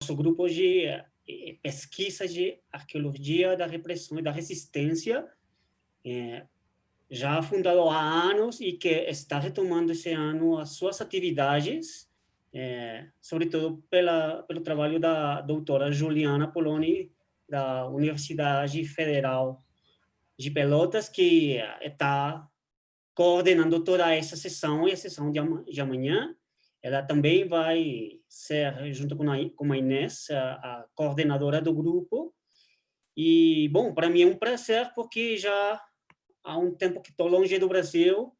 nosso grupo de pesquisa de arqueologia da repressão e da resistência, já fundado há anos e que está retomando esse ano as suas atividades, sobretudo pelo trabalho da doutora Juliana Poloni, da Universidade Federal de Pelotas, que está coordenando toda essa sessão e a sessão de amanhã. Ela também vai ser, junto com a Inês, a coordenadora do grupo. E, bom, para mim é um prazer, porque já há um tempo que estou longe do Brasil,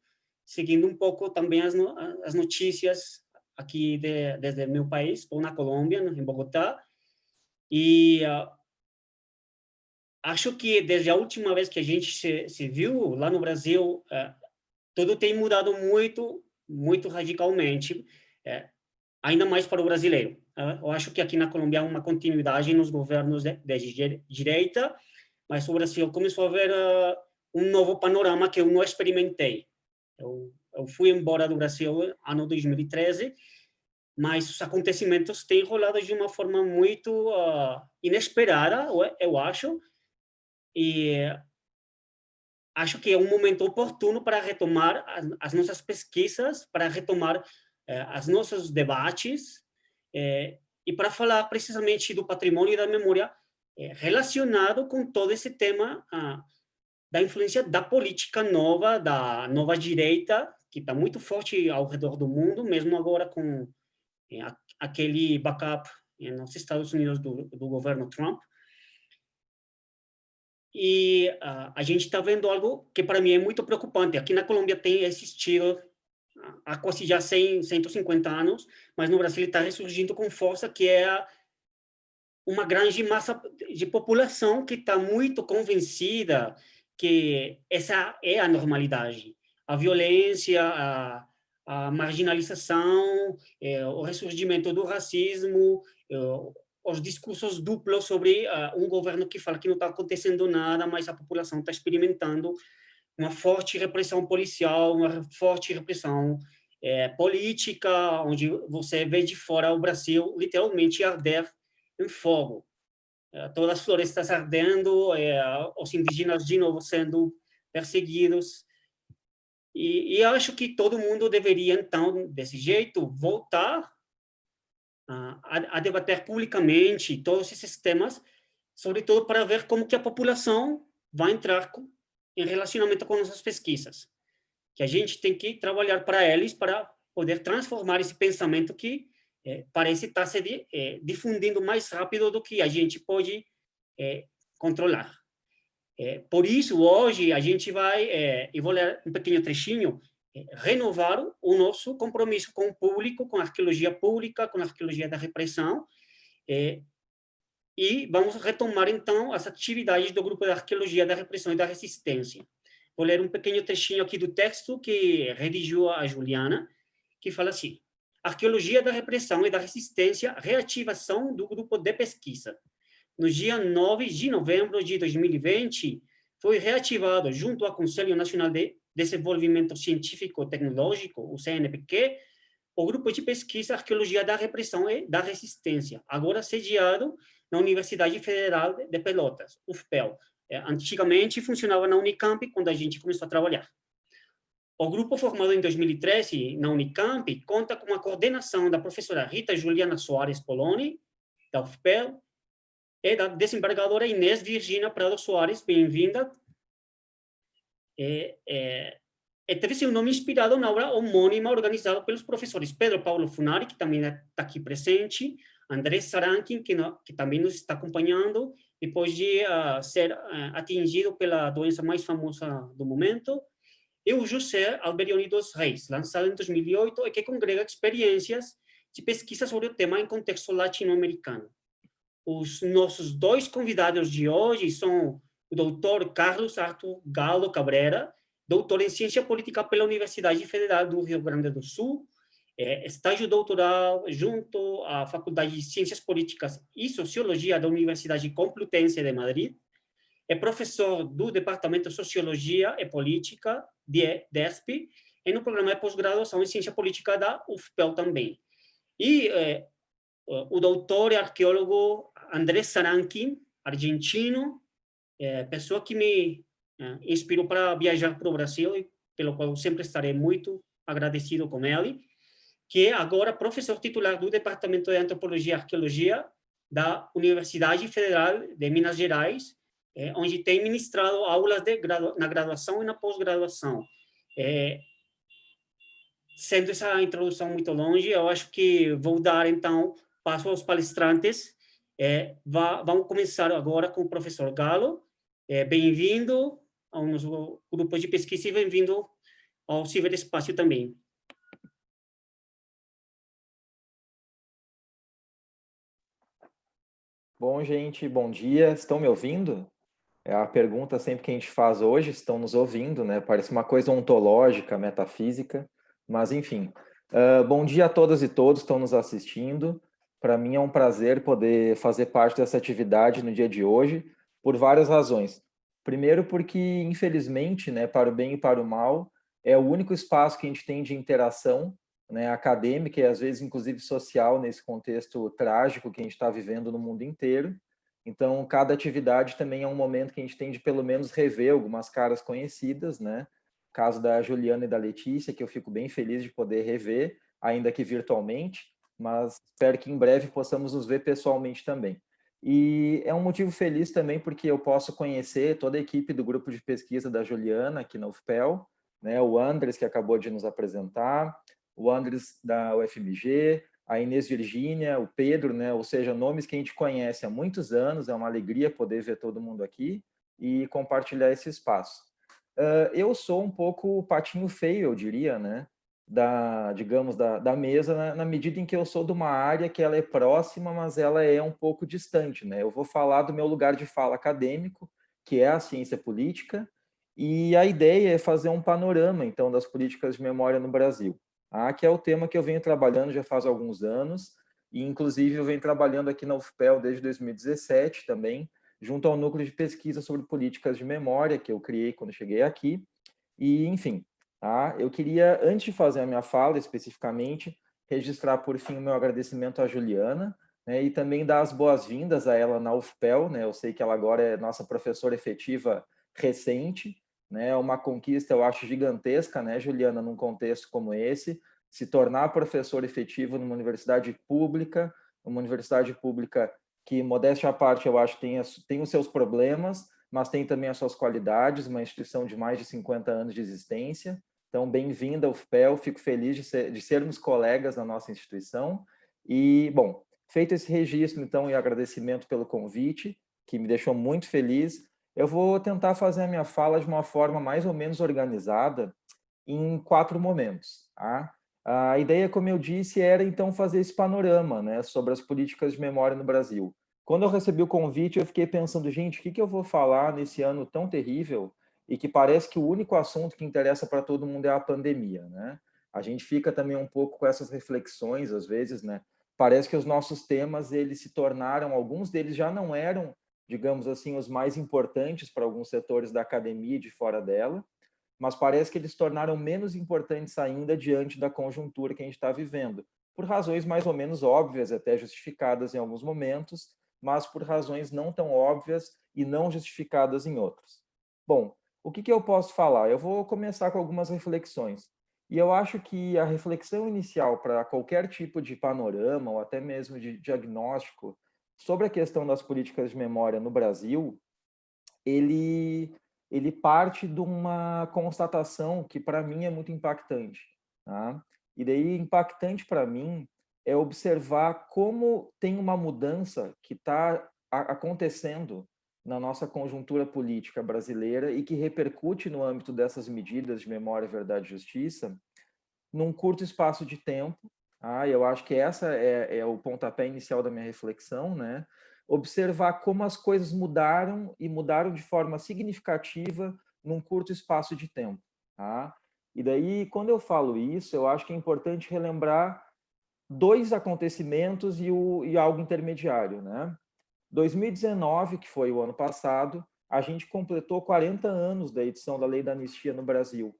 seguindo um pouco também as notícias aqui desde meu país. Estou na Colômbia, em Bogotá, e acho que desde a última vez que a gente se viu lá no Brasil, tudo tem mudado muito, muito radicalmente, ainda mais para o brasileiro. Eu acho que aqui na Colômbia há uma continuidade nos governos de direita, mas o Brasil começou a ver um novo panorama que eu não experimentei. Eu fui embora do Brasil ano 2013, mas os acontecimentos têm rolado de uma forma muito inesperada, eu acho, e acho que é um momento oportuno para retomar as nossas pesquisas, para retomar os nossos debates, e para falar precisamente do patrimônio e da memória relacionado com todo esse tema da influência da política nova, da nova direita, que está muito forte ao redor do mundo, mesmo agora com aquele backup nos Estados Unidos do governo Trump. E a gente está vendo algo que para mim é muito preocupante. Aqui na Colômbia tem existido há quase já 150 anos, mas no Brasil está ressurgindo com força, que é uma grande massa de população que está muito convencida que essa é a normalidade. A violência, a marginalização, o ressurgimento do racismo, os discursos duplos sobre um governo que fala que não está acontecendo nada, mas a população está experimentando uma forte repressão policial, uma forte repressão política, onde você vê de fora o Brasil literalmente arder em fogo. Todas as florestas ardendo, os indígenas de novo sendo perseguidos. E acho que todo mundo deveria, então, desse jeito, voltar a debater publicamente todos esses temas, sobretudo para ver como que a população vai entrar em relacionamento com nossas pesquisas. Que a gente tem que trabalhar para eles, para poder transformar esse pensamento que parece estar se difundindo mais rápido do que a gente pode controlar. Por isso, hoje, a gente vai, eu vou ler um pequeno trechinho, renovar o nosso compromisso com o público, com a arqueologia pública, com a arqueologia da repressão, e vamos retomar, então, as atividades do Grupo de Arqueologia da Repressão e da Resistência. Vou ler um pequeno trechinho aqui do texto que redigiu a Juliana, que fala assim: Arqueologia da Repressão e da Resistência, reativação do grupo de pesquisa. No dia 9 de novembro de 2020, foi reativado, junto ao Conselho Nacional de Desenvolvimento Científico e Tecnológico, o CNPq, o grupo de pesquisa Arqueologia da Repressão e da Resistência, agora sediado na Universidade Federal de Pelotas, UFPEL. Antigamente funcionava na Unicamp, quando a gente começou a trabalhar. O grupo, formado em 2013 na Unicamp, conta com a coordenação da professora Rita Juliana Soares Poloni, da UFPEL, e da desembargadora Inês Virginia Prado Soares, bem-vinda. Teve seu nome inspirado na obra homônima organizada pelos professores Pedro Paulo Funari, que também está aqui presente, Andrés Sarankin, que também nos está acompanhando, depois de ser atingido pela doença mais famosa do momento, e o José Alberioni dos Reis, lançado em 2008, e que congrega experiências de pesquisa sobre o tema em contexto latino-americano. Os nossos dois convidados de hoje são o doutor Carlos Arthur Galo Cabrera, doutor em Ciência Política pela Universidade Federal do Rio Grande do Sul, estágio doutoral junto à Faculdade de Ciências Políticas e Sociologia da Universidade Complutense de Madrid, é professor do Departamento de Sociologia e Política, DESP, e no programa de pós-graduação em Ciência Política da UFPEL também. E o doutor e arqueólogo André Saranqui, argentino, pessoa que me inspirou para viajar para o Brasil, e pelo qual eu sempre estarei muito agradecido com ele, que é agora professor titular do Departamento de Antropologia e Arqueologia da Universidade Federal de Minas Gerais, onde tem ministrado aulas na graduação e na pós-graduação. Sendo essa introdução muito longe, eu acho que vou dar, então, passo aos palestrantes. Vamos começar agora com o professor Galo. Bem-vindo ao nosso grupo de pesquisa e bem-vindo ao ciberespaço também. Bom, gente, bom dia. Estão me ouvindo? É a pergunta sempre que a gente faz hoje, estão nos ouvindo, né? Parece uma coisa ontológica, metafísica, mas enfim. Bom dia a todas e todos que estão nos assistindo. Para mim é um prazer poder fazer parte dessa atividade no dia de hoje, por várias razões. Primeiro porque, infelizmente, né, para o bem e para o mal, é o único espaço que a gente tem de interação, né, acadêmica e às vezes inclusive social nesse contexto trágico que a gente está vivendo no mundo inteiro. Então, cada atividade também é um momento que a gente tem de pelo menos rever algumas caras conhecidas, né? O caso da Juliana e da Letícia, que eu fico bem feliz de poder rever, ainda que virtualmente, mas espero que em breve possamos nos ver pessoalmente também. E é um motivo feliz também porque eu posso conhecer toda a equipe do grupo de pesquisa da Juliana aqui na UFPEL, né? O Andres, que acabou de nos apresentar, o Andres da UFMG, a Inês Virgínia, o Pedro, né? Ou seja, nomes que a gente conhece há muitos anos, é uma alegria poder ver todo mundo aqui e compartilhar esse espaço. Eu sou um pouco o patinho feio, eu diria, né? Digamos, da mesa, na medida em que eu sou de uma área que ela é próxima, mas ela é um pouco distante, né? Eu vou falar do meu lugar de fala acadêmico, que é a ciência política, e a ideia é fazer um panorama, então, das políticas de memória no Brasil, que é o tema que eu venho trabalhando já faz alguns anos, e inclusive eu venho trabalhando aqui na UFPEL desde 2017 também, junto ao núcleo de pesquisa sobre políticas de memória que eu criei quando cheguei aqui. E, enfim, eu queria, antes de fazer a minha fala especificamente, registrar por fim o meu agradecimento à Juliana, né, e também dar as boas-vindas a ela na UFPEL, né? Eu sei que ela agora é nossa professora efetiva recente, né? Uma conquista, eu acho, gigantesca, né, Juliana, num contexto como esse, se tornar professor efetivo numa universidade pública que, modéstia à parte, eu acho que tem os seus problemas, mas tem também as suas qualidades, uma instituição de mais de 50 anos de existência. Então, bem-vinda ao UFPEL, fico feliz de sermos colegas na nossa instituição. E, bom, feito esse registro, então, e agradecimento pelo convite, que me deixou muito feliz, eu vou tentar fazer a minha fala de uma forma mais ou menos organizada em 4 momentos. A ideia, como eu disse, era então fazer esse panorama, né, sobre as políticas de memória no Brasil. Quando eu recebi o convite, eu fiquei pensando, gente, o que eu vou falar nesse ano tão terrível e que parece que o único assunto que interessa para todo mundo é a pandemia, né? A gente fica também um pouco com essas reflexões, às vezes, né? Parece que os nossos temas, eles se tornaram, alguns deles já não eram, digamos assim, os mais importantes para alguns setores da academia e de fora dela, mas parece que eles se tornaram menos importantes ainda diante da conjuntura que a gente está vivendo, por razões mais ou menos óbvias, até justificadas em alguns momentos, mas por razões não tão óbvias e não justificadas em outros. Bom, o que eu posso falar? Eu vou começar com algumas reflexões. E eu acho que a reflexão inicial para qualquer tipo de panorama ou até mesmo de diagnóstico sobre a questão das políticas de memória no Brasil, ele parte de uma constatação que para mim é muito impactante, tá? E daí impactante para mim é observar como tem uma mudança que está acontecendo na nossa conjuntura política brasileira e que repercute no âmbito dessas medidas de memória, verdade e justiça num curto espaço de tempo. Eu acho que essa é o pontapé inicial da minha reflexão, né? Observar como as coisas mudaram e mudaram de forma significativa num curto espaço de tempo. E daí, quando eu falo isso, eu acho que é importante relembrar dois acontecimentos e algo intermediário, né? 2019, que foi o ano passado, a gente completou 40 anos da edição da Lei da Anistia no Brasil.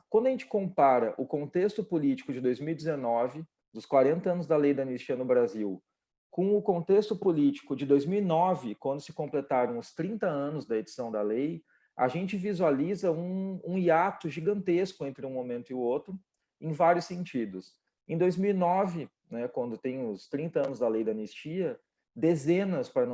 Quando a gente compara o contexto político de 2019 dos 40 anos da lei da anistia no Brasil, com o contexto político de 2009, quando se completaram os 30 anos da edição da lei, a gente visualiza um hiato gigantesco entre um momento e o outro, em vários sentidos. Em 2009, né, quando tem os 30 anos da lei da anistia, dezenas, para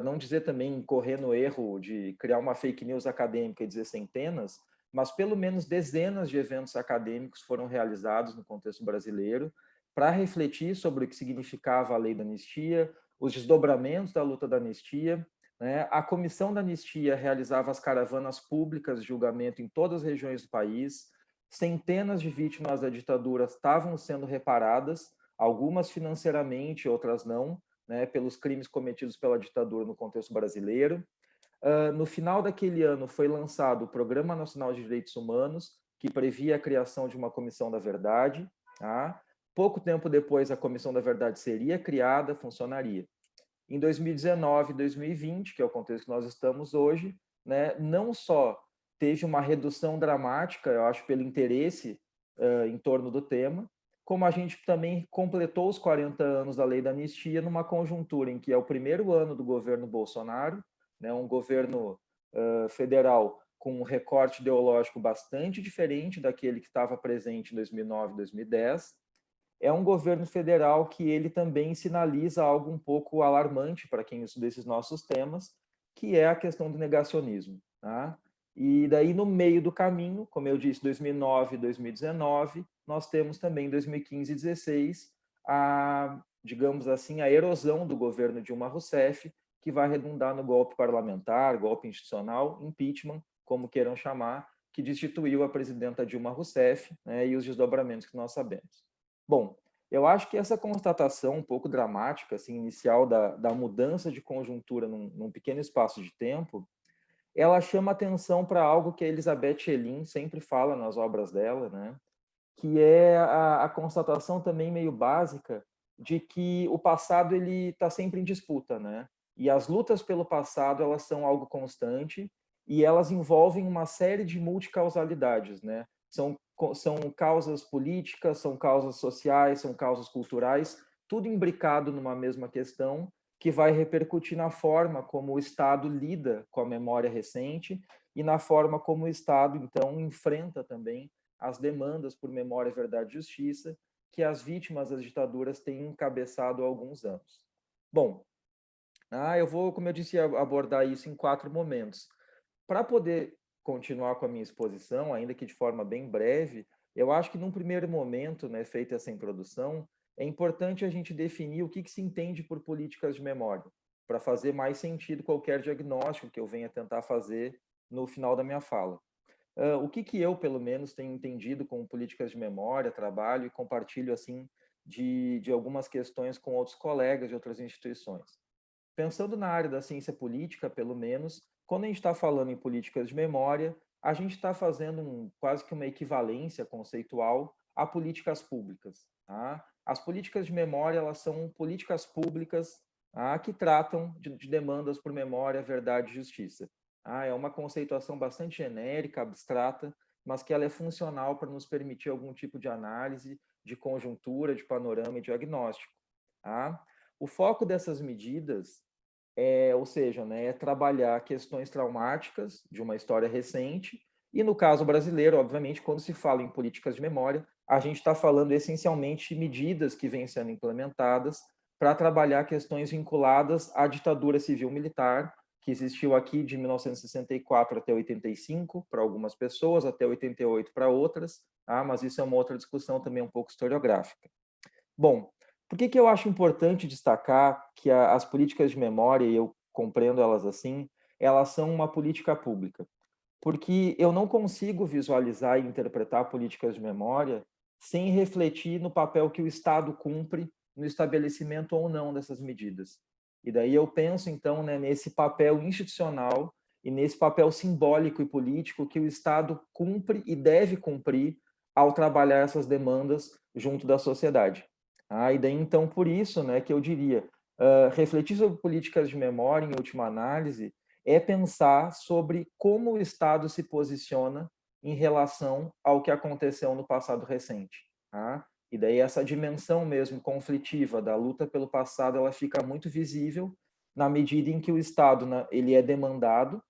não dizer também correr no erro de criar uma fake news acadêmica e dizer centenas, mas pelo menos dezenas de eventos acadêmicos foram realizados no contexto brasileiro para refletir sobre o que significava a lei da anistia, os desdobramentos da luta da anistia, né? A Comissão da Anistia realizava as caravanas públicas de julgamento em todas as regiões do país, centenas de vítimas da ditadura estavam sendo reparadas, algumas financeiramente, outras não, né, pelos crimes cometidos pela ditadura no contexto brasileiro. No final daquele ano foi lançado o Programa Nacional de Direitos Humanos, que previa a criação de uma Comissão da Verdade. Tá? Pouco tempo depois, a Comissão da Verdade seria criada, funcionaria. Em 2019 e 2020, que é o contexto que nós estamos hoje, né, não só teve uma redução dramática, eu acho, pelo interesse em torno do tema, como a gente também completou os 40 anos da lei da anistia numa conjuntura em que é o primeiro ano do governo Bolsonaro, né, um governo federal com um recorte ideológico bastante diferente daquele que estava presente em 2009 e 2010. É um governo federal que ele também sinaliza algo um pouco alarmante para quem estuda esses nossos temas, que é a questão do negacionismo. Tá? E daí, no meio do caminho, como eu disse, 2009 e 2019, nós temos também 2015 e 2016 a, digamos assim, a erosão do governo Dilma Rousseff, que vai redundar no golpe parlamentar, golpe institucional, impeachment, como queiram chamar, que destituiu a presidenta Dilma Rousseff, né, e os desdobramentos que nós sabemos. Bom, eu acho que essa constatação um pouco dramática, assim, inicial da mudança de conjuntura num pequeno espaço de tempo, ela chama atenção para algo que a Elizabeth Schelin sempre fala nas obras dela, né? Que é a constatação também meio básica de que o passado ele está sempre em disputa, né? E as lutas pelo passado elas são algo constante e elas envolvem uma série de multicausalidades, né? São causas políticas, são causas sociais, são causas culturais, tudo imbricado numa mesma questão que vai repercutir na forma como o Estado lida com a memória recente e na forma como o Estado, então, enfrenta também as demandas por memória, verdade e justiça que as vítimas das ditaduras têm encabeçado há alguns anos. Bom, eu vou, como eu disse, abordar isso em 4 momentos. Para poder continuar com a minha exposição, ainda que de forma bem breve, eu acho que num primeiro momento, né, feita essa introdução, é importante a gente definir o que se entende por políticas de memória, para fazer mais sentido qualquer diagnóstico que eu venha tentar fazer no final da minha fala. O que eu, pelo menos, tenho entendido com políticas de memória, trabalho e compartilho, assim, de algumas questões com outros colegas de outras instituições. Pensando na área da ciência política, pelo menos, quando a gente está falando em políticas de memória, a gente está fazendo quase que uma equivalência conceitual a políticas públicas. Tá? As políticas de memória elas são políticas públicas que tratam de demandas por memória, verdade e justiça. É uma conceituação bastante genérica, abstrata, mas que ela é funcional para nos permitir algum tipo de análise, de conjuntura, de panorama e diagnóstico. Tá? O foco dessas medidas ou seja, né, é trabalhar questões traumáticas de uma história recente, e no caso brasileiro, obviamente, quando se fala em políticas de memória, a gente está falando essencialmente de medidas que vêm sendo implementadas para trabalhar questões vinculadas à ditadura civil-militar, que existiu aqui de 1964 até 85 para algumas pessoas, até 88 para outras, mas isso é uma outra discussão também um pouco historiográfica. Bom, por que eu acho importante destacar que as políticas de memória, e eu compreendo elas assim, elas são uma política pública? Porque eu não consigo visualizar e interpretar políticas de memória sem refletir no papel que o Estado cumpre no estabelecimento ou não dessas medidas. E daí eu penso, então, né, nesse papel institucional e nesse papel simbólico e político que o Estado cumpre e deve cumprir ao trabalhar essas demandas junto da sociedade. E daí, então, por isso, né, que eu diria, refletir sobre políticas de memória, em última análise, é pensar sobre como o Estado se posiciona em relação ao que aconteceu no passado recente. Tá? E daí essa dimensão mesmo conflitiva da luta pelo passado, ela fica muito visível na medida em que o Estado, né, ele é demandado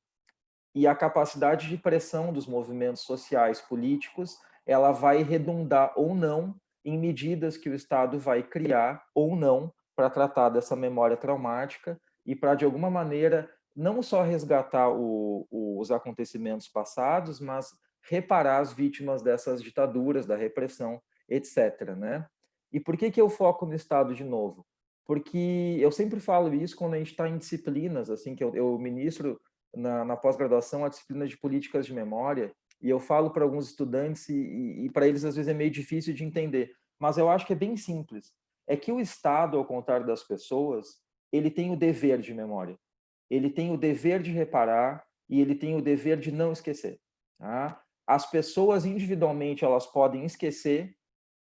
e a capacidade de pressão dos movimentos sociais políticos, ela vai redundar ou não em medidas que o Estado vai criar ou não para tratar dessa memória traumática e para, de alguma maneira, não só resgatar os acontecimentos passados, mas reparar as vítimas dessas ditaduras, da repressão, etc. Né? E por que eu foco no Estado de novo? Porque eu sempre falo isso quando a gente está em disciplinas, assim, que eu ministro na pós-graduação a disciplina de políticas de memória, e eu falo para alguns estudantes, e para eles às vezes é meio difícil de entender, mas eu acho que é bem simples. É que o Estado, ao contrário das pessoas, ele tem o dever de memória. Ele tem o dever de reparar e ele tem o dever de não esquecer. Tá? As pessoas individualmente elas podem esquecer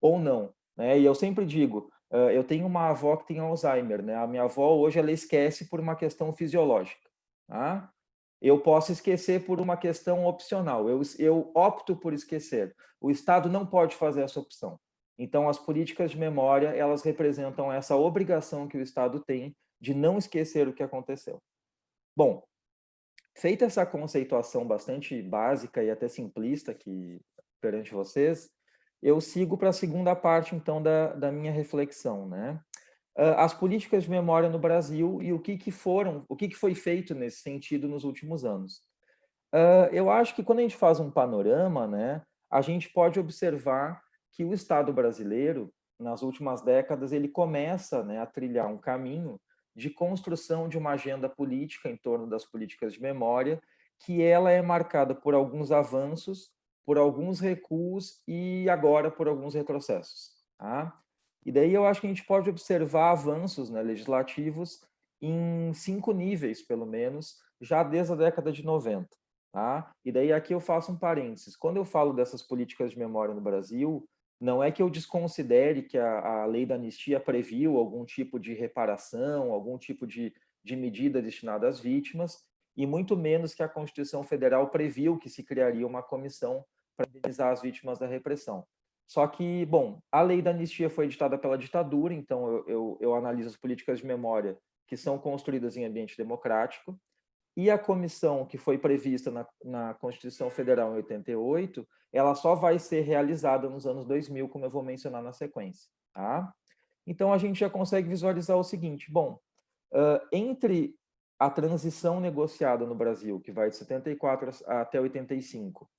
ou não. Né? E eu sempre digo, eu tenho uma avó que tem Alzheimer. Né? A minha avó hoje ela esquece por uma questão fisiológica. Tá? Eu posso esquecer por uma questão opcional. Eu opto por esquecer. O Estado não pode fazer essa opção. Então, as políticas de memória, elas representam essa obrigação que o Estado tem de não esquecer o que aconteceu. Bom, feita essa conceituação bastante básica e até simplista aqui perante vocês, eu sigo para a segunda parte, então, da minha reflexão, né? As políticas de memória no Brasil e o que foi feito nesse sentido nos últimos anos. Eu acho que quando a gente faz um panorama, né, a gente pode observar que o Estado brasileiro, nas últimas décadas, ele começa, né, a trilhar um caminho de construção de uma agenda política em torno das políticas de memória, que ela é marcada por alguns avanços, por alguns recuos e agora por alguns retrocessos. Tá? E daí eu acho que a gente pode observar avanços, né, legislativos em 5 níveis, pelo menos, já desde a década de 90. Tá? E daí aqui eu faço um parênteses. Quando eu falo dessas políticas de memória no Brasil, não é que eu desconsidere que a lei da anistia previu algum tipo de reparação, algum tipo de medida destinada às vítimas, e muito menos que a Constituição Federal previu que se criaria uma comissão para indenizar as vítimas da repressão. Só que, bom, a lei da anistia foi editada pela ditadura, então eu analiso as políticas de memória que são construídas em ambiente democrático, e a comissão que foi prevista na Constituição Federal em 88, ela só vai ser realizada nos anos 2000, como eu vou mencionar na sequência. Tá? Então, a gente já consegue visualizar o seguinte, bom, entre a transição negociada no Brasil, que vai de 74 até 85,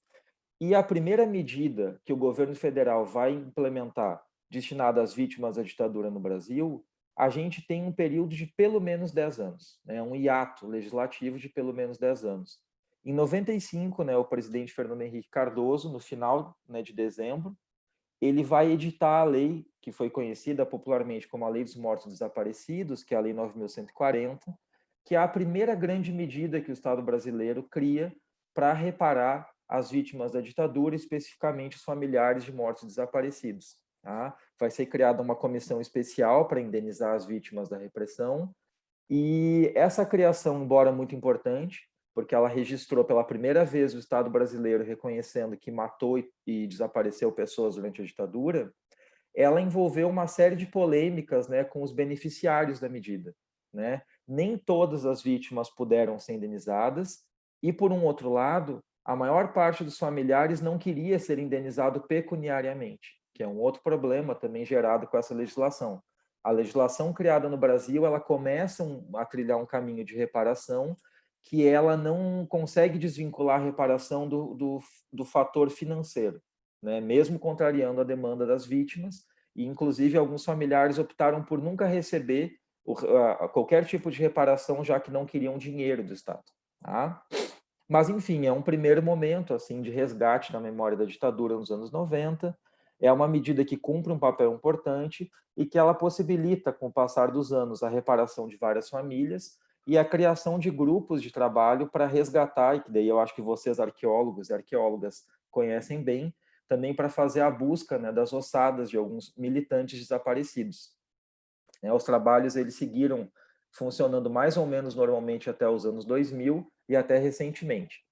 e a primeira medida que o governo federal vai implementar destinada às vítimas da ditadura no Brasil, a gente tem um período de pelo menos 10 anos, né? Um hiato legislativo de pelo menos 10 anos. Em 95, né, o presidente Fernando Henrique Cardoso, no final, né, de dezembro, ele vai editar a lei que foi conhecida popularmente como a Lei dos Mortos e Desaparecidos, que é a Lei 9.140, que é a primeira grande medida que o Estado brasileiro cria para reparar as vítimas da ditadura, especificamente os familiares de mortos e desaparecidos. Tá? Vai ser criada uma comissão especial para indenizar as vítimas da repressão, e essa criação, embora muito importante, porque ela registrou pela primeira vez o Estado brasileiro reconhecendo que matou e desapareceu pessoas durante a ditadura, ela envolveu uma série de polêmicas, né, com os beneficiários da medida. Né? Nem todas as vítimas puderam ser indenizadas, e, por um outro lado, a maior parte dos familiares não queria ser indenizado pecuniariamente, que é um outro problema também gerado com essa legislação. A legislação criada no Brasil, ela começa a trilhar um caminho de reparação que ela não consegue desvincular a reparação do fator financeiro, né? Mesmo contrariando a demanda das vítimas, e inclusive alguns familiares optaram por nunca receber qualquer tipo de reparação, já que não queriam dinheiro do Estado. Tá? Mas, enfim, é um primeiro momento assim de resgate da memória da ditadura nos anos 90. É uma medida que cumpre um papel importante e que ela possibilita, com o passar dos anos, a reparação de várias famílias e a criação de grupos de trabalho para resgatar, e que daí eu acho que vocês, arqueólogos e arqueólogas, conhecem bem, também para fazer a busca, né, das ossadas de alguns militantes desaparecidos. Os trabalhos eles seguiram funcionando mais ou menos normalmente até os anos 2000 e até recentemente.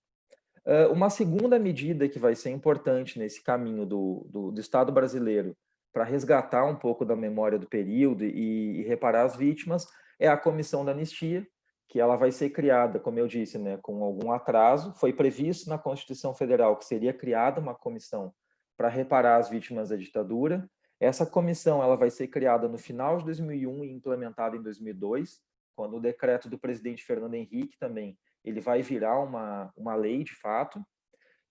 Uma segunda medida que vai ser importante nesse caminho do Estado brasileiro para resgatar um pouco da memória do período e reparar as vítimas é a Comissão da Anistia, que ela vai ser criada, como eu disse, né, com algum atraso. Foi previsto na Constituição Federal que seria criada uma comissão para reparar as vítimas da ditadura. Essa comissão ela vai ser criada no final de 2001 e implementada em 2002, quando o decreto do presidente Fernando Henrique também ele vai virar uma lei de fato.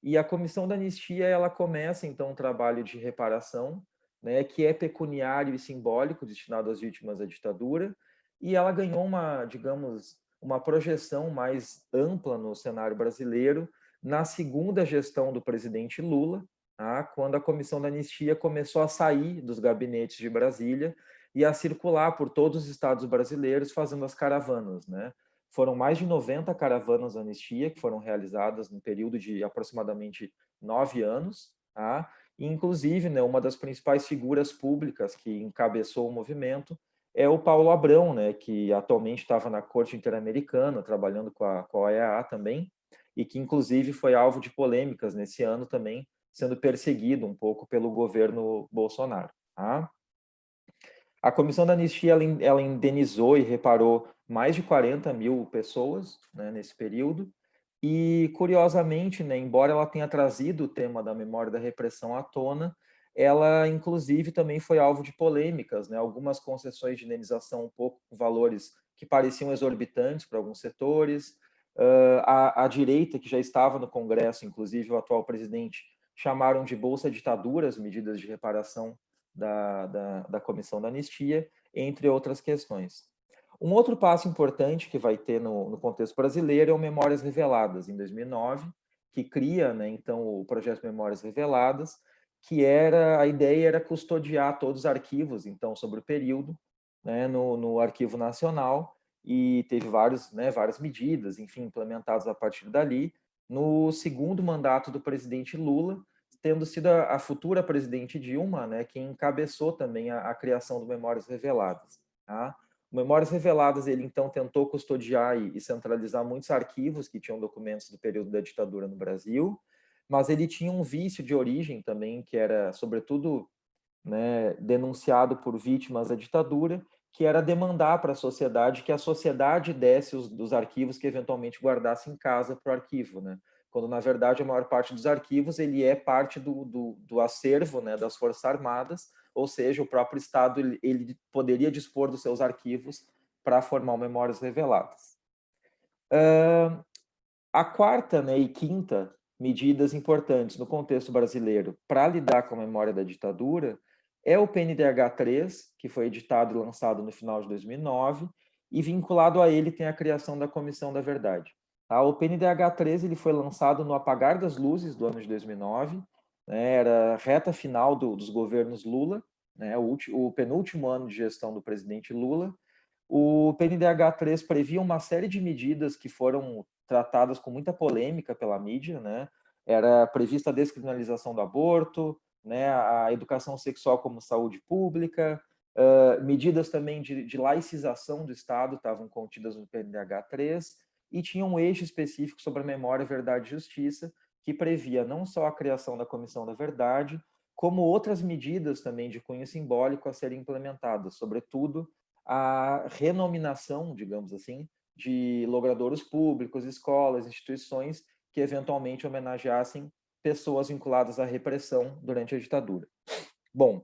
E a Comissão da Anistia ela começa então um trabalho de reparação, né, que é pecuniário e simbólico destinado às vítimas da ditadura, e ela ganhou uma, digamos, uma projeção mais ampla no cenário brasileiro na segunda gestão do presidente Lula, tá? Quando a Comissão da Anistia começou a sair dos gabinetes de Brasília e a circular por todos os estados brasileiros fazendo as caravanas, né? Foram mais de 90 caravanas da anistia que foram realizadas no período de aproximadamente 9 anos, tá? E, inclusive, né, uma das principais figuras públicas que encabeçou o movimento é o Paulo Abrão, né, que atualmente estava na Corte Interamericana, trabalhando com a OEA também, e que, inclusive, foi alvo de polêmicas nesse ano também, sendo perseguido um pouco pelo governo Bolsonaro. Tá? A Comissão da Anistia ela indenizou e reparou mais de 40 mil pessoas, né, nesse período, e, curiosamente, né, embora ela tenha trazido o tema da memória da repressão à tona, ela, inclusive, também foi alvo de polêmicas, né, algumas concessões de indenização um pouco com valores que pareciam exorbitantes para alguns setores, a direita, que já estava no Congresso, inclusive o atual presidente, chamaram de bolsa ditadura as medidas de reparação da Comissão da Anistia, entre outras questões. Um outro passo importante que vai ter no contexto brasileiro é o Memórias Reveladas, em 2009, que cria, né, então, o projeto Memórias Reveladas, que era a ideia era custodiar todos os arquivos, então, sobre o período, né, no Arquivo Nacional, e teve várias medidas, enfim, implementadas a partir dali. No segundo mandato do presidente Lula, tendo sido a futura presidente Dilma, né, quem encabeçou também a criação do Memórias Reveladas. Tá? O Memórias Reveladas, ele então tentou custodiar e centralizar muitos arquivos que tinham documentos do período da ditadura no Brasil, mas ele tinha um vício de origem também, que era, sobretudo, né, denunciado por vítimas da ditadura, que era demandar para a sociedade que a sociedade desse os arquivos que eventualmente guardasse em casa para o arquivo, né? Quando, na verdade, a maior parte dos arquivos ele é parte do acervo, né, das Forças Armadas, ou seja, o próprio Estado ele poderia dispor dos seus arquivos para formar memórias reveladas. A quarta, né, e quinta medidas importantes no contexto brasileiro para lidar com a memória da ditadura é o PNDH-3, que foi editado e lançado no final de 2009, e vinculado a ele tem a criação da Comissão da Verdade. Tá? O PNDH-3 ele foi lançado no apagar das luzes do ano de 2009, né, era reta final dos governos Lula, né, o penúltimo ano de gestão do presidente Lula. O PNDH-3 previa uma série de medidas que foram tratadas com muita polêmica pela mídia, né? Era prevista a descriminalização do aborto, né? A educação sexual como saúde pública, medidas também de laicização do Estado estavam contidas no PNDH-3 e tinha um eixo específico sobre a memória, verdade e justiça, que previa não só a criação da Comissão da Verdade, como outras medidas também de cunho simbólico a serem implementadas, sobretudo a renominação, digamos assim, de logradouros públicos, escolas, instituições que eventualmente homenageassem pessoas vinculadas à repressão durante a ditadura. Bom,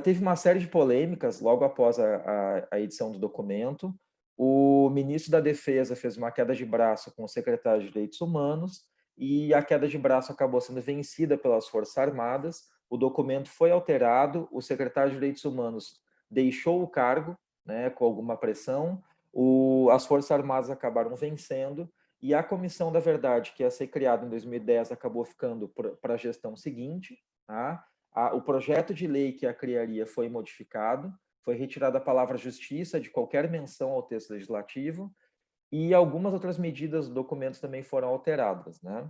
teve uma série de polêmicas logo após a edição do documento. O ministro da Defesa fez uma queda de braço com o secretário de Direitos Humanos e a queda de braço acabou sendo vencida pelas Forças Armadas. O documento foi alterado, o secretário de Direitos Humanos deixou o cargo, né, com alguma pressão, as Forças Armadas acabaram vencendo e a Comissão da Verdade, que ia ser criada em 2010, acabou ficando para a gestão seguinte. Tá? O projeto de lei que a criaria foi modificado, foi retirada a palavra justiça de qualquer menção ao texto legislativo e algumas outras medidas do documento também foram alteradas. Né?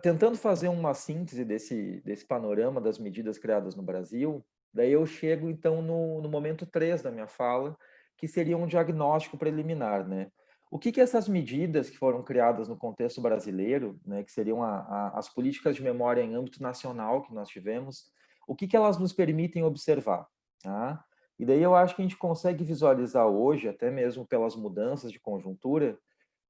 Tentando fazer uma síntese desse panorama das medidas criadas no Brasil, daí eu chego, então, no momento 3 da minha fala, que seria um diagnóstico preliminar, né? O que essas medidas que foram criadas no contexto brasileiro, né, que seriam as políticas de memória em âmbito nacional que nós tivemos, o que elas nos permitem observar? Tá? E daí eu acho que a gente consegue visualizar hoje, até mesmo pelas mudanças de conjuntura,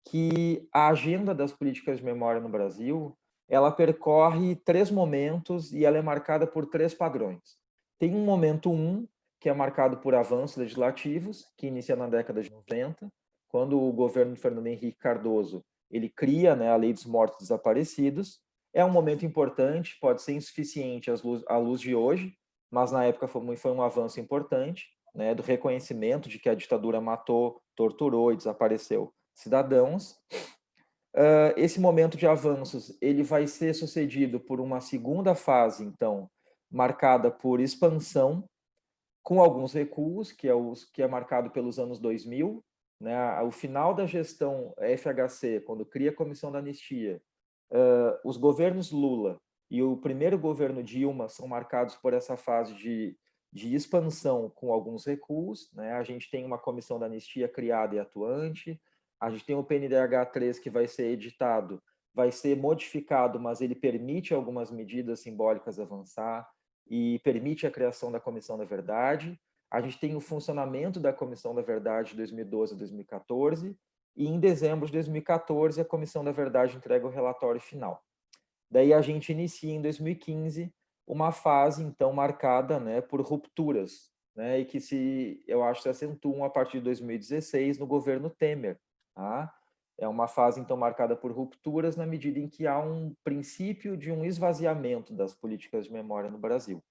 que a agenda das políticas de memória no Brasil, ela percorre 3 momentos e ela é marcada por 3 padrões. Tem um momento 1, que é marcado por avanços legislativos, que inicia na década de 90, quando o governo de Fernando Henrique Cardoso, ele cria, né, a Lei dos Mortos e Desaparecidos. É um momento importante, pode ser insuficiente à luz de hoje, mas na época foi um avanço importante, né, do reconhecimento de que a ditadura matou, torturou e desapareceu cidadãos. Esse momento de avanços ele vai ser sucedido por uma segunda fase, então, marcada por expansão, com alguns recuos, que é marcado pelos anos 2000, né? O final da gestão FHC, quando cria a Comissão da Anistia, os governos Lula e o primeiro governo Dilma são marcados por essa fase de expansão com alguns recuos, né? A gente tem uma Comissão da Anistia criada e atuante, a gente tem o PNDH3 que vai ser editado, vai ser modificado, mas ele permite algumas medidas simbólicas avançar e permite a criação da Comissão da Verdade. A gente tem o funcionamento da Comissão da Verdade de 2012 a 2014, e em dezembro de 2014 a Comissão da Verdade entrega o relatório final. Daí a gente inicia em 2015 uma fase então marcada, né, por rupturas, né, e que eu acho se acentuam a partir de 2016 no governo Temer, tá? É uma fase então marcada por rupturas na medida em que há um princípio de um esvaziamento das políticas de memória no Brasil.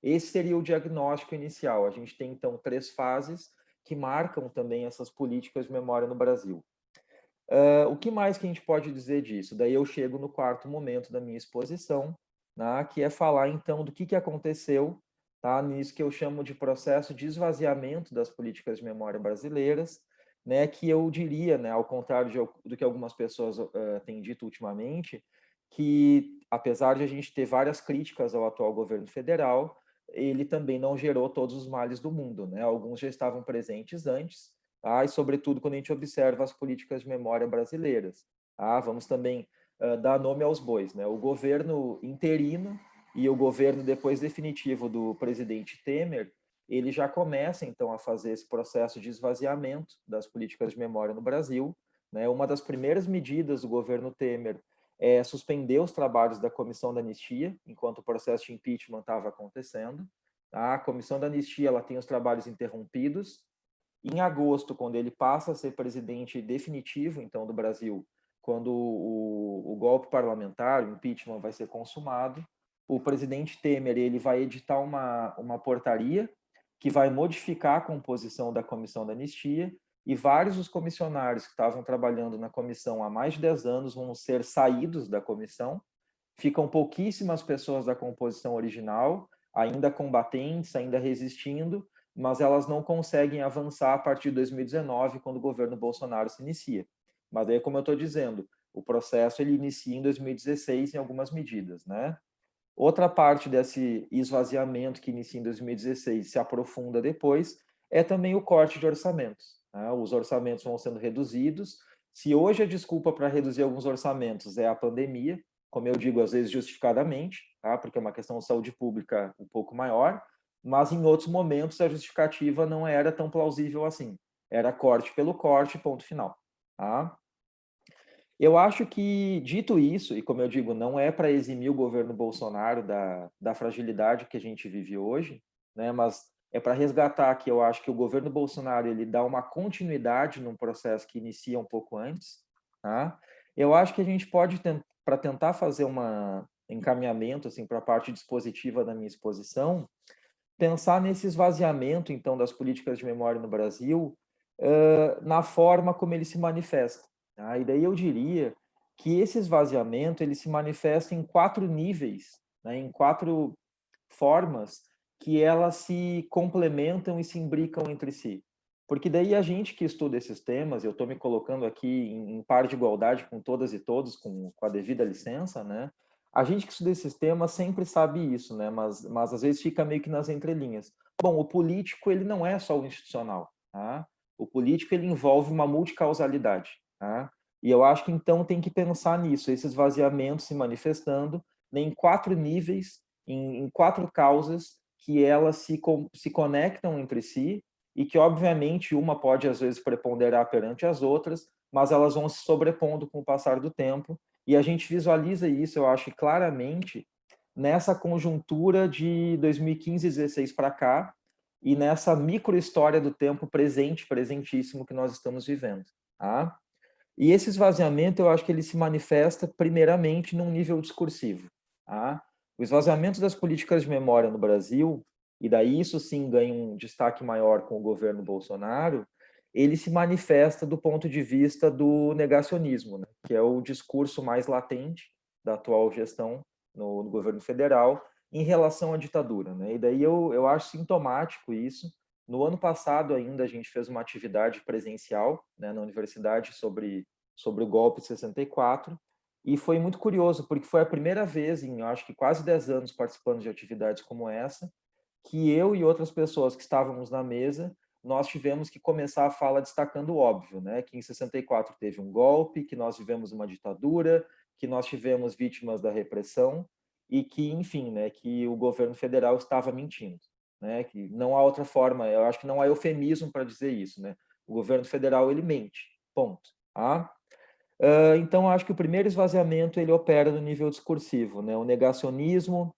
Esse seria o diagnóstico inicial. A gente tem então 3 fases que marcam também essas políticas de memória no Brasil. O que mais que a gente pode dizer disso? Daí eu chego no 4º momento da minha exposição, né, que é falar então do que aconteceu, tá, nisso que eu chamo de processo de esvaziamento das políticas de memória brasileiras, né, que eu diria, né, ao contrário do que algumas pessoas têm dito ultimamente, que apesar de a gente ter várias críticas ao atual governo federal, ele também não gerou todos os males do mundo, né? Alguns já estavam presentes antes, tá? E sobretudo quando a gente observa as políticas de memória brasileiras. Tá? Vamos também dar nome aos bois, né? O governo interino e o governo depois definitivo do presidente Temer, ele já começa então a fazer esse processo de esvaziamento das políticas de memória no Brasil, né? Uma das primeiras medidas do governo Temer é suspender os trabalhos da Comissão da Anistia, enquanto o processo de impeachment estava acontecendo. A Comissão da Anistia ela tem os trabalhos interrompidos. Em agosto, quando ele passa a ser presidente definitivo, então, do Brasil, quando o golpe parlamentar, o impeachment, vai ser consumado, o presidente Temer ele vai editar uma portaria que vai modificar a composição da Comissão da Anistia, e vários dos comissionários que estavam trabalhando na comissão há mais de 10 anos vão ser saídos da comissão. Ficam pouquíssimas pessoas da composição original, ainda combatentes, ainda resistindo, mas elas não conseguem avançar a partir de 2019, quando o governo Bolsonaro se inicia. Mas aí, como eu estou dizendo, o processo ele inicia em 2016 em algumas medidas, né? Outra parte desse esvaziamento que inicia em 2016 se aprofunda depois é também o corte de orçamentos, né? Os orçamentos vão sendo reduzidos. Se hoje a desculpa para reduzir alguns orçamentos é a pandemia, como eu digo, às vezes justificadamente, tá? Porque é uma questão de saúde pública um pouco maior, mas em outros momentos a justificativa não era tão plausível assim. Era corte pelo corte, ponto final. Tá? Eu acho que, dito isso, e como eu digo, não é para eximir o governo Bolsonaro da fragilidade que a gente vive hoje, né, mas é para resgatar que eu acho que o governo Bolsonaro ele dá uma continuidade num processo que inicia um pouco antes. Tá? Eu acho que a gente pode, para tentar fazer um encaminhamento assim, para a parte dispositiva da minha exposição, pensar nesse esvaziamento, então, das políticas de memória no Brasil, na forma como ele se manifesta. Tá? E daí eu diria que esse esvaziamento ele se manifesta em 4 níveis, né? Em 4 formas que elas se complementam e se imbricam entre si. Porque daí a gente que estuda esses temas, eu estou me colocando aqui em par de igualdade com todas e todos, com a devida licença, né? A gente que estuda esses temas sempre sabe isso, né? Mas às vezes fica meio que nas entrelinhas. Bom, o político ele não é só o institucional, tá? O político ele envolve uma multicausalidade, tá? E eu acho que então tem que pensar nisso, esse esvaziamento se manifestando em 4 níveis em 4 causas que elas se conectam entre si e que, obviamente, uma pode, às vezes, preponderar perante as outras, mas elas vão se sobrepondo com o passar do tempo, e a gente visualiza isso, eu acho, claramente nessa conjuntura de 2015 e 16 para cá, e nessa micro-história do tempo presente, presentíssimo que nós estamos vivendo. Tá? E esse esvaziamento, eu acho que ele se manifesta primeiramente num nível discursivo. Tá? O esvaziamento das políticas de memória no Brasil, e daí isso sim ganha um destaque maior com o governo Bolsonaro, ele se manifesta do ponto de vista do negacionismo, né? Que é o discurso mais latente da atual gestão no governo federal em relação à ditadura. Né? E daí eu acho sintomático isso. No ano passado ainda a gente fez uma atividade presencial, né, na universidade sobre o golpe de 64, e foi muito curioso, porque foi a primeira vez em, acho que quase 10 anos participando de atividades como essa, que eu e outras pessoas que estávamos na mesa, nós tivemos que começar a fala destacando o óbvio, né? Que em 64 teve um golpe, que nós vivemos uma ditadura, que nós tivemos vítimas da repressão e que, enfim, né, que o governo federal estava mentindo, né? Que não há outra forma, eu acho que não há eufemismo para dizer isso, né? O governo federal ele mente, ponto. Tá? Então, acho que o primeiro esvaziamento ele opera no nível discursivo, né? O negacionismo,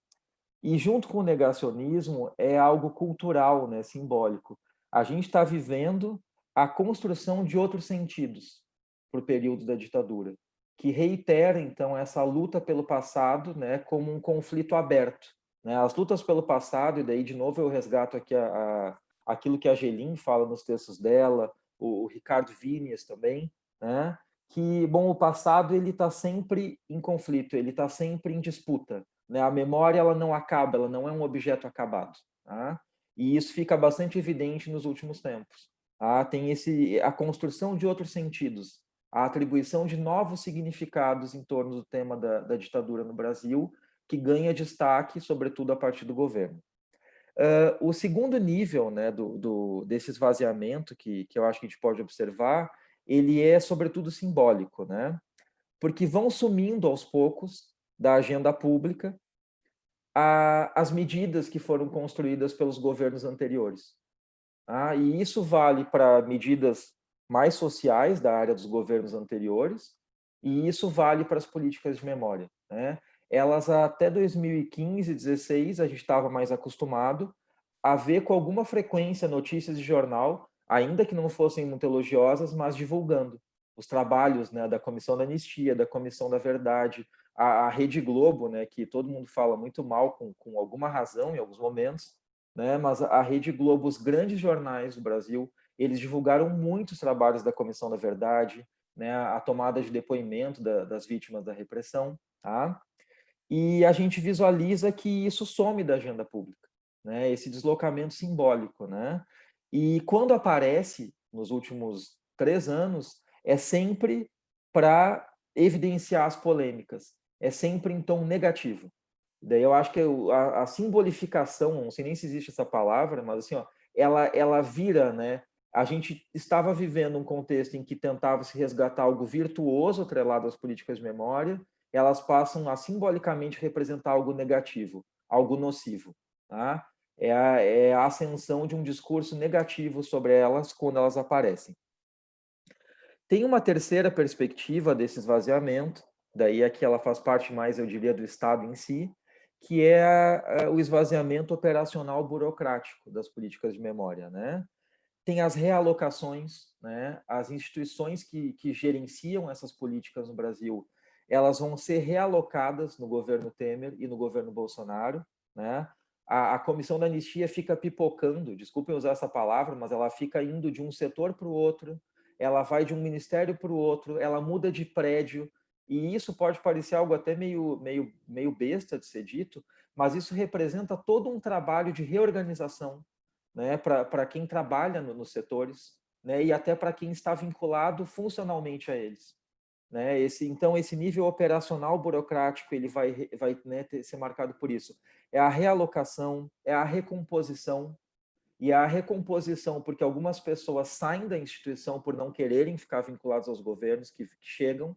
e junto com o negacionismo é algo cultural, né? Simbólico. A gente está vivendo a construção de outros sentidos para o período da ditadura, que reitera, então, essa luta pelo passado, né? Como um conflito aberto. Né? As lutas pelo passado, e daí, de novo, eu resgato aqui aquilo que a Gelin fala nos textos dela, o Ricardo Vínias também, né? Que, bom, o passado ele está sempre em conflito, ele está sempre em disputa, né? A memória ela não acaba, ela não é um objeto acabado, tá? E isso fica bastante evidente nos últimos tempos. Tá? Tem a construção de outros sentidos, a atribuição de novos significados em torno do tema da ditadura no Brasil, que ganha destaque, sobretudo a partir do governo. O segundo nível, né, desse esvaziamento que eu acho que a gente pode observar, ele é sobretudo simbólico, né? Porque vão sumindo aos poucos da agenda pública as medidas que foram construídas pelos governos anteriores. E isso vale para medidas mais sociais da área dos governos anteriores, e isso vale para as políticas de memória. Né? Elas, até 2015, 2016, a gente estava mais acostumado a ver com alguma frequência notícias de jornal, ainda que não fossem muito elogiosas, mas divulgando os trabalhos, né, da Comissão da Anistia, da Comissão da Verdade, a Rede Globo, né, que todo mundo fala muito mal, com alguma razão em alguns momentos, né, mas a Rede Globo, os grandes jornais do Brasil, eles divulgaram muitos trabalhos da Comissão da Verdade, né, a tomada de depoimento das vítimas da repressão, tá? E a gente visualiza que isso some da agenda pública, né? Esse deslocamento simbólico, né? E quando aparece nos últimos 3 anos, é sempre para evidenciar as polêmicas, é sempre em tom negativo. Daí eu acho que a simbolificação, não sei nem se existe essa palavra, mas assim, ó, ela vira, né? A gente estava vivendo um contexto em que tentava se resgatar algo virtuoso atrelado às políticas de memória, elas passam a simbolicamente representar algo negativo, algo nocivo. Tá? É a ascensão de um discurso negativo sobre elas quando elas aparecem. Tem uma terceira perspectiva desse esvaziamento, daí é que ela faz parte mais, eu diria, do Estado em si, que é o esvaziamento operacional burocrático das políticas de memória. Né? Tem as realocações, né? As instituições que gerenciam essas políticas no Brasil, elas vão ser realocadas no governo Temer e no governo Bolsonaro. Né? A Comissão da Anistia fica pipocando, desculpem usar essa palavra, mas ela fica indo de um setor para o outro, ela vai de um ministério para o outro, ela muda de prédio, e isso pode parecer algo até meio besta de ser dito, mas isso representa todo um trabalho de reorganização, né, para quem trabalha nos setores, né, e até para quem está vinculado funcionalmente a eles. Né? Então, esse nível operacional burocrático ele vai né, ser marcado por isso. É a realocação, é a recomposição, e a recomposição porque algumas pessoas saem da instituição por não quererem ficar vinculados aos governos que chegam,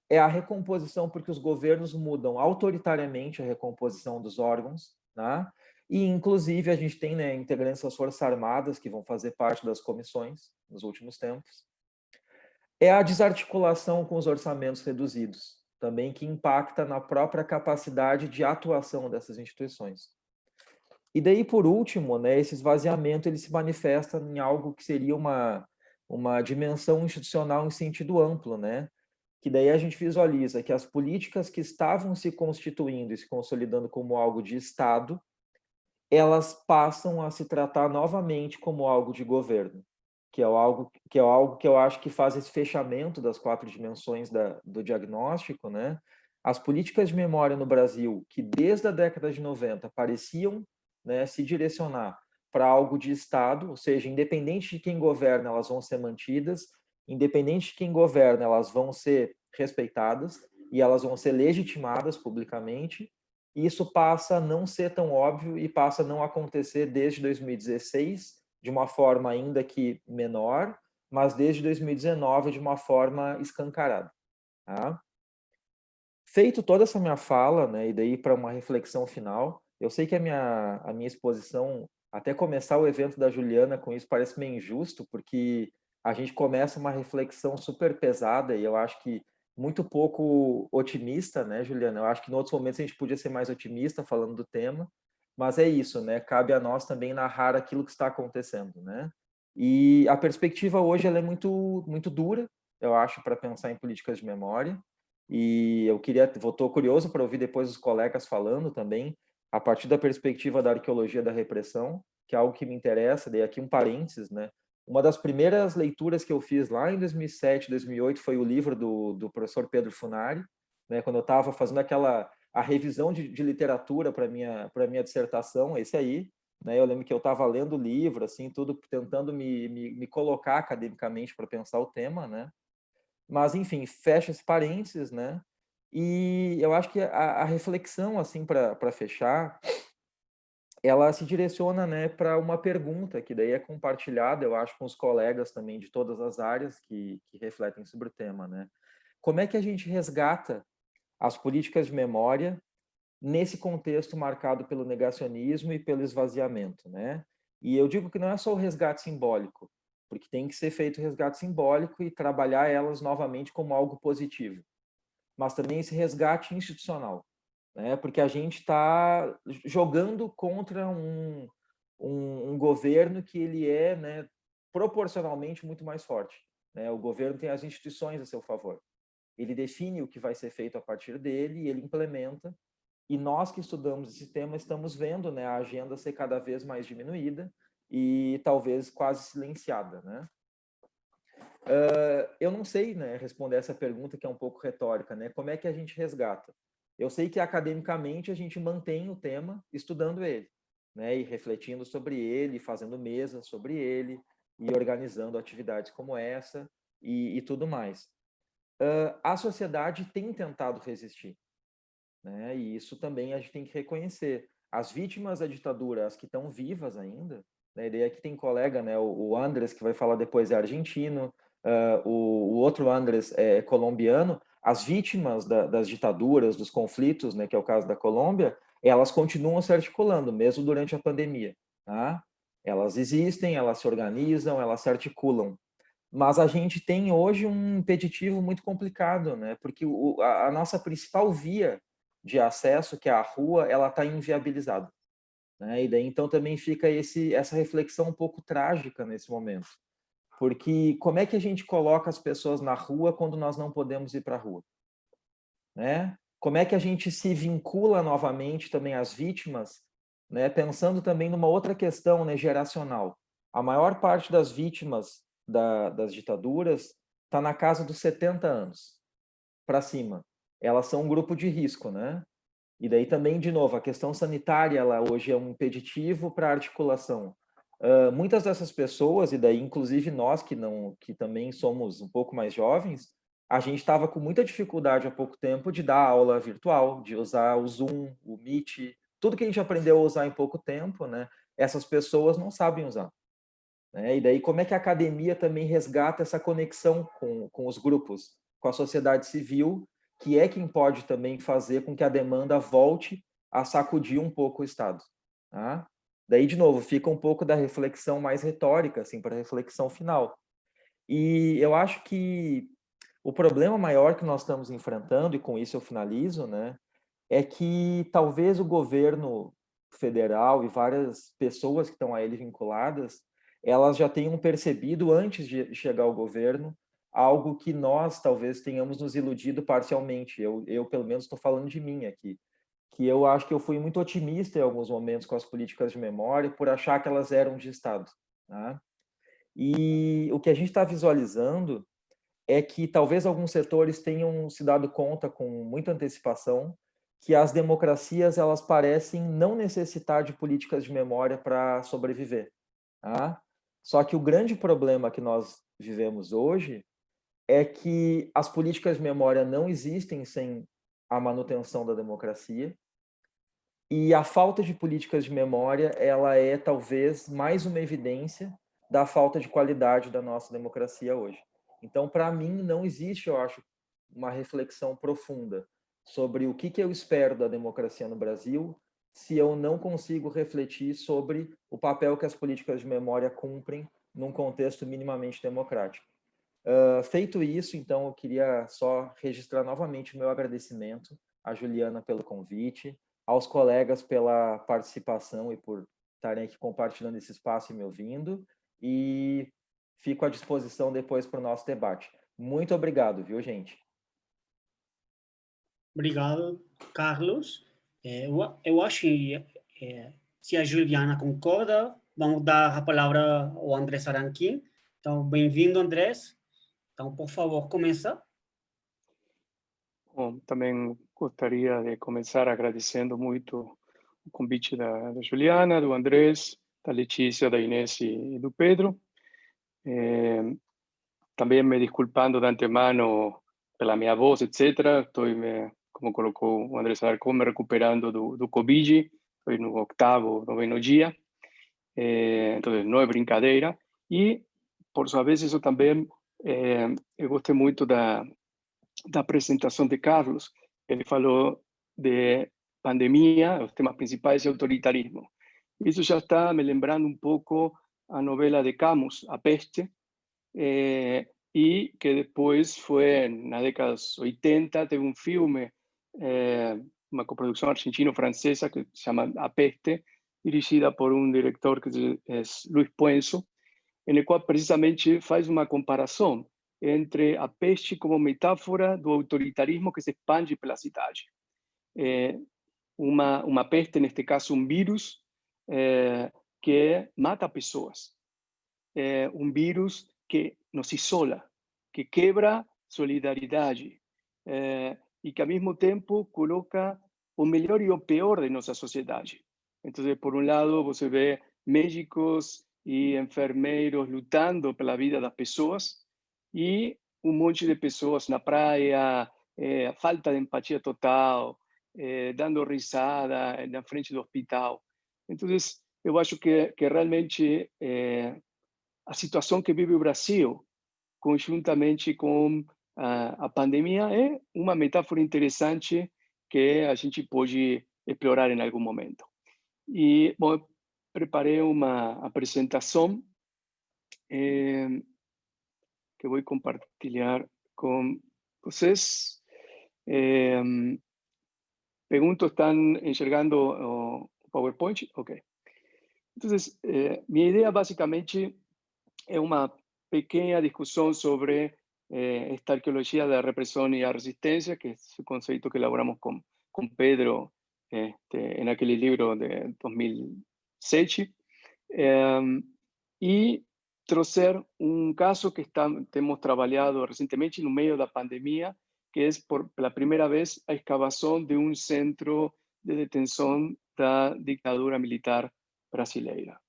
é a recomposição porque os governos mudam autoritariamente a recomposição dos órgãos, né? E, inclusive, a gente tem, né, integrantes das Forças Armadas que vão fazer parte das comissões nos últimos tempos. É a desarticulação com os orçamentos reduzidos, também que impacta na própria capacidade de atuação dessas instituições. E daí, por último, né, esse esvaziamento ele se manifesta em algo que seria uma dimensão institucional em sentido amplo, né? Que daí a gente visualiza que as políticas que estavam se constituindo e se consolidando como algo de Estado, elas passam a se tratar novamente como algo de governo, que é algo que eu acho que faz esse fechamento das 4 dimensões do diagnóstico, né? As políticas de memória no Brasil, que desde a década de 90 pareciam, né, se direcionar para algo de Estado, ou seja, independente de quem governa, elas vão ser mantidas, independente de quem governa, elas vão ser respeitadas e elas vão ser legitimadas publicamente. E isso passa a não ser tão óbvio e passa a não acontecer desde 2016, de uma forma ainda que menor, mas desde 2019 de uma forma escancarada. Tá? Feito toda essa minha fala, né, e daí para uma reflexão final, eu sei que a minha exposição, até começar o evento da Juliana com isso, parece meio injusto, porque a gente começa uma reflexão super pesada e eu acho que muito pouco otimista, né, Juliana? Eu acho que em outros momentos a gente podia ser mais otimista falando do tema, mas é isso, né? Cabe a nós também narrar aquilo que está acontecendo, né? E a perspectiva hoje ela é muito dura, eu acho, para pensar em políticas de memória. E eu estou curioso para ouvir depois os colegas falando também, a partir da perspectiva da arqueologia da repressão, que é algo que me interessa, dei aqui um parênteses, né? Uma das primeiras leituras que eu fiz lá em 2007, 2008, foi o livro do professor Pedro Funari, né? Quando eu estava fazendo a revisão de literatura para minha dissertação, esse aí, né? Eu lembro que eu estava lendo o livro, assim, tudo tentando me colocar academicamente para pensar o tema, né? Mas, enfim, fecha esse parênteses, né? E eu acho que a reflexão, assim, para fechar, ela se direciona, né, para uma pergunta que daí é compartilhada, eu acho, com os colegas também de todas as áreas que refletem sobre o tema, né? Como é que a gente resgata as políticas de memória nesse contexto marcado pelo negacionismo e pelo esvaziamento, né? E eu digo que não é só o resgate simbólico, porque tem que ser feito o resgate simbólico e trabalhar elas novamente como algo positivo, mas também esse resgate institucional, né? Porque a gente está jogando contra um governo que ele é, né, proporcionalmente muito mais forte, né? O governo tem as instituições a seu favor. Ele define o que vai ser feito a partir dele e ele implementa. E nós que estudamos esse tema estamos vendo, né, a agenda ser cada vez mais diminuída e talvez quase silenciada, né? Eu não sei, né, responder essa pergunta que é um pouco retórica, né? Como é que a gente resgata? Eu sei que academicamente a gente mantém o tema estudando ele, né, e refletindo sobre ele, fazendo mesas sobre ele e organizando atividades como essa e tudo mais. A sociedade tem tentado resistir, né? E isso também a gente tem que reconhecer. As vítimas da ditadura, as que estão vivas ainda, né? E daí aqui tem colega, né? O Andres, que vai falar depois, é argentino, o outro Andres é colombiano. As vítimas das ditaduras, dos conflitos, né? Que é o caso da Colômbia, elas continuam se articulando, mesmo durante a pandemia, tá? Elas existem, elas se organizam, elas se articulam. Mas a gente tem hoje um impeditivo muito complicado, né? Porque a nossa principal via de acesso, que é a rua, ela está inviabilizada, né? E daí então também fica essa reflexão um pouco trágica nesse momento, porque como é que a gente coloca as pessoas na rua quando nós não podemos ir para a rua, né? Como é que a gente se vincula novamente também às vítimas, né? Pensando também numa outra questão, né, geracional. A maior parte das vítimas das ditaduras está na casa dos 70 anos para cima. Elas são um grupo de risco, né? E daí também, de novo, a questão sanitária, ela hoje é um impeditivo para a articulação. Muitas dessas pessoas, e daí inclusive nós que não, que também somos um pouco mais jovens, a gente estava com muita dificuldade há pouco tempo de dar aula virtual, de usar o Zoom, o Meet, tudo que a gente aprendeu a usar em pouco tempo, né? Essas pessoas não sabem usar, né? E daí como é que a academia também resgata essa conexão com os grupos, com a sociedade civil, que é quem pode também fazer com que a demanda volte a sacudir um pouco o Estado. Tá? Daí, de novo, fica um pouco da reflexão mais retórica, assim, para a reflexão final. E eu acho que o problema maior que nós estamos enfrentando, e com isso eu finalizo, né, é que talvez o governo federal e várias pessoas que estão a ele vinculadas, elas já tenham percebido antes de chegar ao governo algo que nós talvez tenhamos nos iludido parcialmente. Eu pelo menos estou falando de mim aqui, que eu acho que eu fui muito otimista em alguns momentos com as políticas de memória por achar que elas eram de Estado. Tá? E o que a gente está visualizando é que talvez alguns setores tenham se dado conta com muita antecipação que as democracias elas parecem não necessitar de políticas de memória para sobreviver. Tá? Só que o grande problema que nós vivemos hoje é que as políticas de memória não existem sem a manutenção da democracia e a falta de políticas de memória ela é talvez mais uma evidência da falta de qualidade da nossa democracia hoje. Então, para mim, não existe, eu acho, uma reflexão profunda sobre o que eu espero da democracia no Brasil se eu não consigo refletir sobre o papel que as políticas de memória cumprem num contexto minimamente democrático. Feito isso, então, eu queria só registrar novamente o meu agradecimento à Juliana pelo convite, aos colegas pela participação e por estarem aqui compartilhando esse espaço e me ouvindo, e fico à disposição depois para o nosso debate. Muito obrigado, viu, gente? Obrigado, Carlos. Eu acho que, se a Juliana concorda, vamos dar a palavra ao Andrés Aranquim. Então, bem-vindo, Andrés. Então, por favor, começa. Bom, também gostaria de começar agradecendo muito o convite da Juliana, do Andrés, da Letícia, da Inês e do Pedro. Também me desculpando de antemano pela minha voz, etc. Estou, como colocou o Andrés Alarcón, me recuperando do Covid. Estou no 8º, 9º dia. Então, não é brincadeira. E, por sua vez, isso também, eu gostei muito da apresentação de Carlos. Ele falou de pandemia, os temas principais e autoritarismo. Isso já está me lembrando um pouco a novela de Camus, A Peste, e que depois foi, na década de 80, teve um filme, uma coprodução argentino-francesa que se chama A Peste, dirigida por um diretor que é Luis Puenzo, em qual precisamente faz uma comparação entre a peste como metáfora do autoritarismo que se expande pela cidade. Uma peste, neste caso um vírus, que mata pessoas. Um vírus que nos isola, que quebra solidariedade e que, ao mesmo tempo, coloca o melhor e o pior de nossa sociedade. Então, por um lado, você vê médicos e enfermeiros lutando pela vida das pessoas e um monte de pessoas na praia, falta de empatia total, dando risada na frente do hospital. Então, eu acho que realmente a situação que vive o Brasil, conjuntamente com a pandemia, é uma metáfora interessante que a gente pode explorar em algum momento. E, bom, eu preparei uma apresentação que vou compartilhar com vocês. Pergunto, ¿están enxergando o PowerPoint? Ok. Entonces, mi idea básicamente es una pequeña discusión sobre esta arqueología de la represión y la resistencia, que es un concepto que elaboramos con Pedro en aquel libro de 2006. Y trazer un caso que hemos trabajado recientemente en medio de la pandemia, que es por la primera vez la excavación de un centro de detención de la dictadura militar brasileira.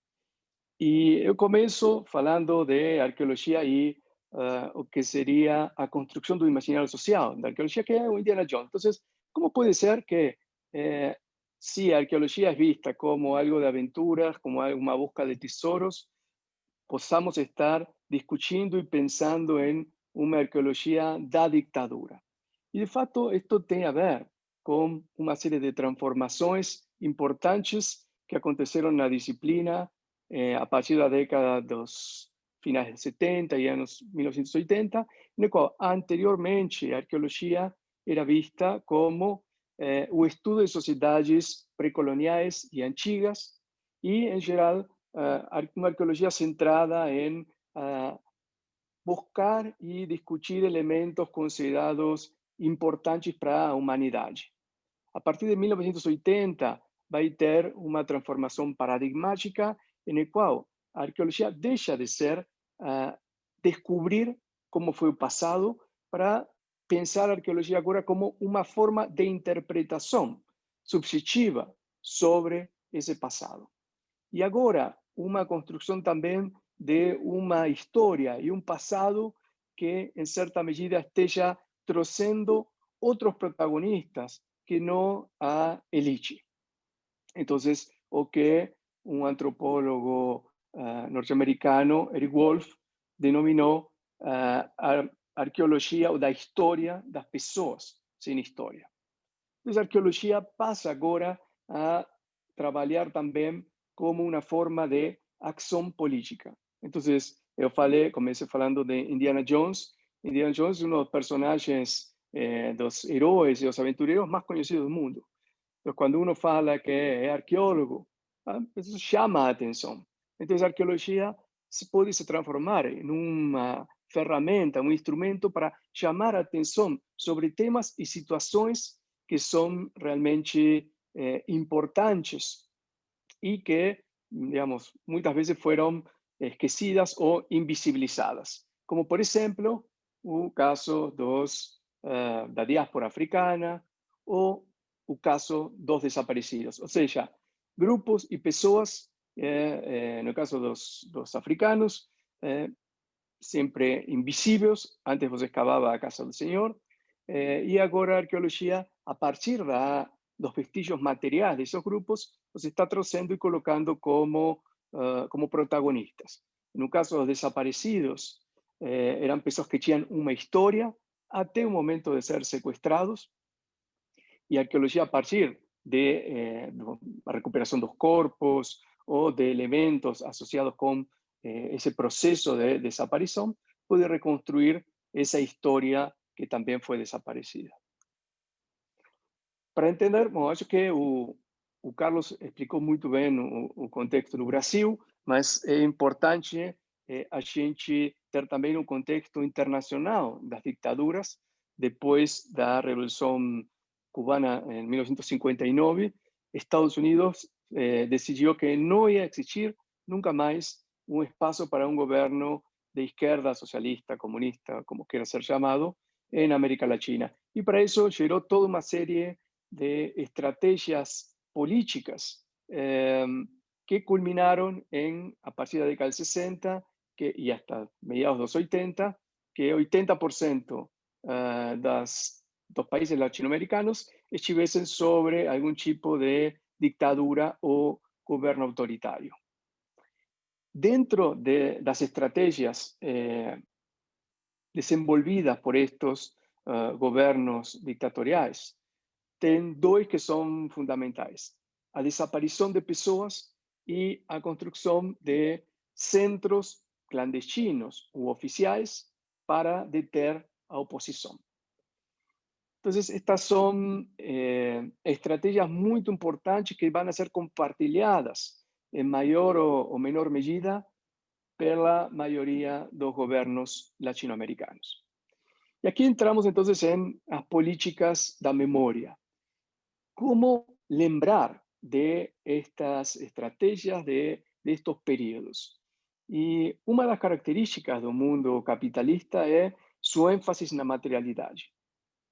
E eu começo falando de arqueologia e o que seria a construção do imaginário social, da arqueologia que é o Indiana Jones. Então, como pode ser que, se a arqueologia é vista como algo de aventuras, como uma busca de tesouros, possamos estar discutindo e pensando em uma arqueologia da ditadura? E, de fato, isto tem a ver com uma série de transformações importantes que aconteceram na disciplina a partir da década dos finais de 70 e anos 1980, no qual anteriormente a arqueologia era vista como o estudo de sociedades pré-coloniais e antigas e, em geral, uma arqueologia centrada em buscar e discutir elementos considerados importantes para a humanidade. A partir de 1980, vai ter uma transformação paradigmática em qual a arqueologia deixa de ser descobrir como foi o passado para pensar a arqueologia agora como uma forma de interpretação subjetiva sobre esse passado. E agora, uma construção também de uma história e um passado que, em certa medida, esteja trazendo outros protagonistas que não a elite. Então, o que um antropólogo norte-americano, Eric Wolf, denominou a arqueologia ou da história das pessoas sem história. Então, a arqueologia passa agora a trabalhar também como uma forma de ação política. Então, eu comecei falando de Indiana Jones. Indiana Jones é um dos personagens dos heróis e dos aventureiros mais conhecidos do mundo. Então, quando uno fala que é arqueólogo, isso chama a atenção. Então, a arqueologia pode se transformar em uma ferramenta, um instrumento para chamar a atenção sobre temas e situações que são realmente importantes y que, digamos, muchas veces fueron esquecidas o invisibilizadas. Como, por ejemplo, o caso da diáspora africana o o caso dos desaparecidos. O sea, grupos y personas, en el caso de los africanos, siempre invisibles, antes vos excavaba a casa del Señor, y ahora a arqueología, a partir de los vestigios materiales de esos grupos, los está trazando y colocando como protagonistas. En un caso de los desaparecidos, eran personas que tenían una historia hasta un momento de ser secuestrados, y arqueología a partir de la recuperación de los cuerpos o de elementos asociados con ese proceso de desaparición, puede reconstruir esa historia que también fue desaparecida. Para entender, bom, acho que o Carlos explicou muito bem o contexto no Brasil, mas é importante a gente ter também um contexto internacional das ditaduras depois da Revolução Cubana em 1959. Estados Unidos decidiu que não ia existir nunca mais um espaço para um governo de izquierda, socialista, comunista, como quiera ser llamado, en América Latina. Y para eso generó toda una serie de estrategias políticas que culminaron a partir de la década del 60 y hasta mediados de los 80, que 80% de los países latinoamericanos estuviesen sobre algún tipo de dictadura o gobierno autoritario. Dentro de las estrategias desenvolvidas por estos gobiernos dictatoriales, tem dois que são fundamentais: a desaparição de pessoas e a construção de centros clandestinos ou oficiais para deter a oposição. Então, estas são estratégias muito importantes que vão ser compartilhadas em maior ou menor medida pela maioria dos governos latino-americanos. E aqui entramos, então, em as políticas da memória. ¿Cómo lembrar de estas estrategias, de estos períodos? Y una de las características del mundo capitalista es su énfasis en la materialidad.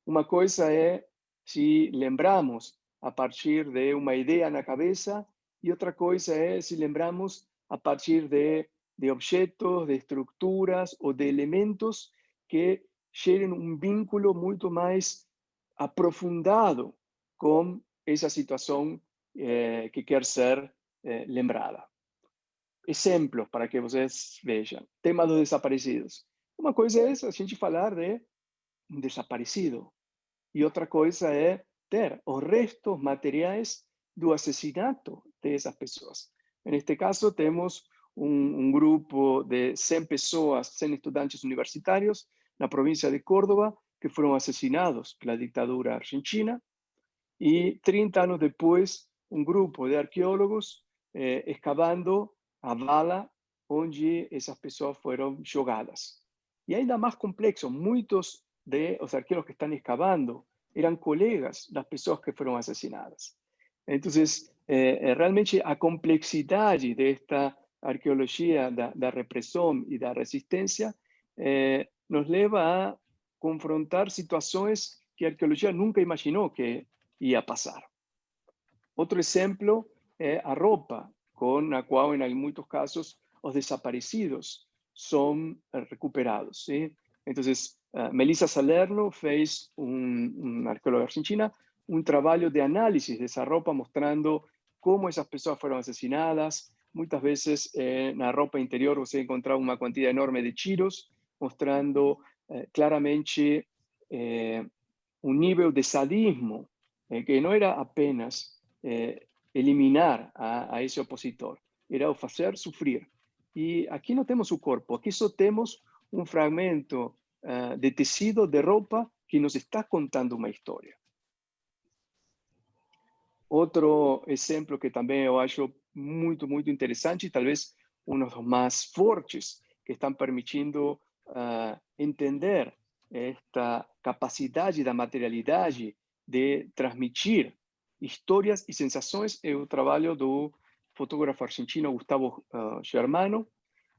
Una cosa es si lembramos a partir de una idea en la cabeza y otra cosa es si lembramos a partir de objetos, de estructuras o de elementos que lleven un vínculo mucho más aprofundado con esa situación que quiere ser lembrada. Ejemplos para que ustedes vean. Tema de los desaparecidos. Una cosa es a gente falar de un desaparecido y otra cosa es ter os restos materiais do assassinato dessas pessoas. Neste caso, temos um grupo de 100 pessoas, 100 estudantes universitários na província de Córdoba, que foram assassinados pela ditadura argentina, e 30 anos depois, um grupo de arqueólogos escavando a vala onde essas pessoas foram jogadas. E ainda mais complexo, muitos dos arqueólogos que estão escavando eram colegas das pessoas que foram assassinadas. Então, realmente a complexidade desta arqueologia da repressão e da resistência nos leva a confrontar situações que a arqueologia nunca imaginou que ia passar. Outro exemplo é a roupa, com a qual, em muitos casos, os desaparecidos são recuperados. ¿sí? Então, Melissa Salerno fez, uma arqueóloga argentina, um trabalho de análise dessa roupa, mostrando como essas pessoas foram assassinadas. Muitas vezes, na roupa interior, você encontrava uma quantidade enorme de tiros, mostrando claramente um nível de sadismo que não era apenas eliminar a esse opositor, era o fazer sofrer. E aqui não temos o corpo, aqui só temos um fragmento de tecido, de roupa, que nos está contando uma história. Outro exemplo que também eu acho muito, muito interessante, talvez um dos mais fortes, que estão permitindo entender esta capacidade da materialidade de transmitir histórias e sensações, é o trabalho do fotógrafo argentino Gustavo Germano,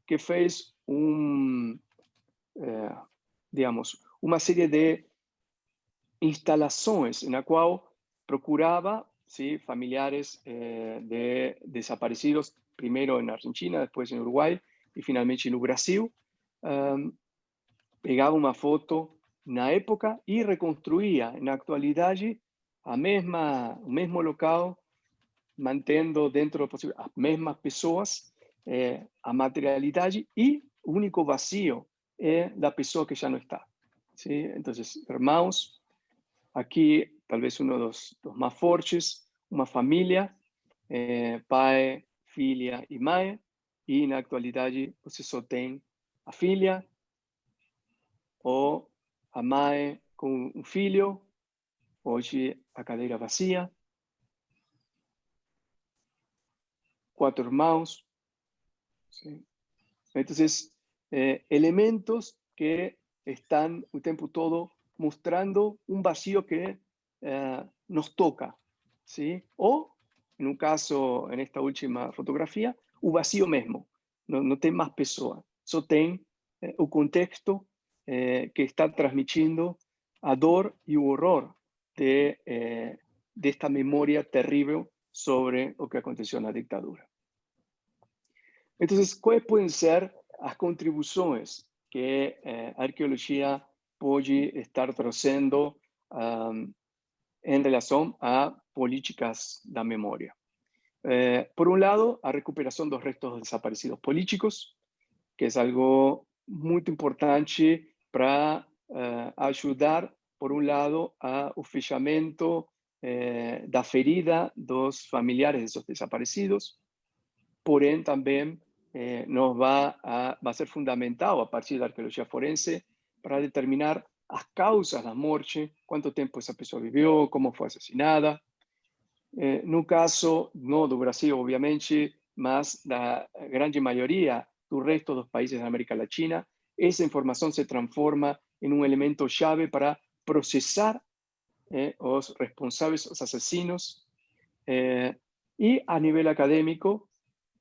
que fez digamos, uma série de instalações na qual procurava ¿sí? familiares de desaparecidos, primeiro na Argentina, depois em Uruguai e finalmente no Brasil. Pegava uma foto na época e reconstruía na actualidade o mesmo local, mantendo dentro do possível as mesmas pessoas, a materialidade, e o único vazio é da pessoa que já não está. ¿sí? Então, irmãos, aqui talvez um dos mais fortes, uma família, pai, filha e mãe, e na actualidade você só tem a filha, ou a mãe com um filho, hoje a cadeira vazia, 4 irmãos. ¿sí? Então, elementos que estão o tempo todo mostrando um vazio que nos toca. ¿sí? Ou, no caso, nesta última fotografia, o vazio mesmo. Não tem mais pessoa, só tem o contexto que está transmitindo a dor e o horror desta memória terrível sobre o que aconteceu na ditadura. Então, quais podem ser as contribuições que a arqueologia pode estar trazendo em relação a políticas da memória? Por um lado, a recuperação dos restos dos desaparecidos políticos, que é algo muito importante para ajudar, por um lado, ao fechamento da ferida dos familiares desses desaparecidos, porém também vai ser fundamental, a partir da arqueologia forense, para determinar as causas da morte, quanto tempo essa pessoa viveu, como foi assassinada. No caso, não do Brasil, obviamente, mas da grande maioria do resto dos países da América Latina, essa informação se transforma em um elemento chave para processar os responsáveis, os assassinos, e a nível acadêmico,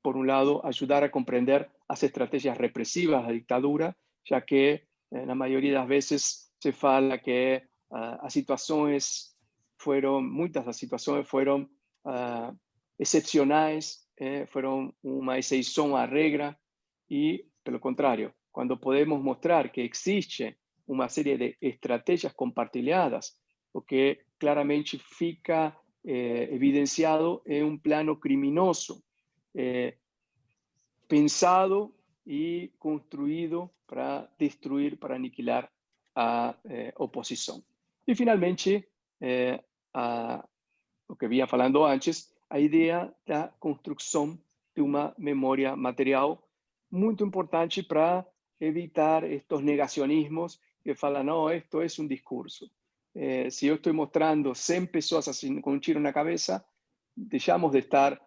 por um lado, ajudar a compreender as estratégias repressivas da ditadura, já que, na maioria das vezes, se fala que as situações muitas das situações foram excepcionais, foram uma exceção à regra, e, pelo contrário, quando podemos mostrar que existe uma série de estratégias compartilhadas, o que claramente fica evidenciado é um plano criminoso, pensado e construído para destruir, para aniquilar a oposição. E, finalmente, o que vinha falando antes, a ideia da construção de uma memória material muito importante para evitar estes negacionismos que falam, não, esto es um discurso. Se eu estou mostrando 100 pessoas assim, com um tiro na cabeça, deixamos de estar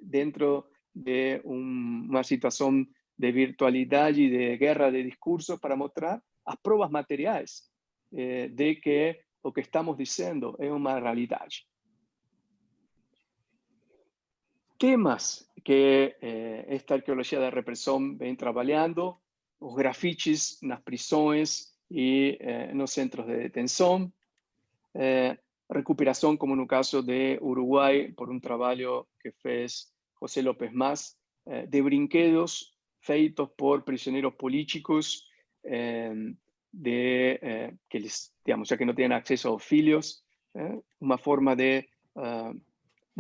dentro de uma situação de virtualidade e de guerra de discursos para mostrar as provas materiais de que o que estamos dizendo é uma realidade. Temas que esta arqueologia da repressão vem trabalhando, os grafites nas prisões e nos centros de detenção, recuperação, como no caso de Uruguai, por um trabalho que fez José López Mas, de brinquedos feitos por prisioneiros políticos, que eles, digamos, já que não têm acesso aos filhos, uma forma de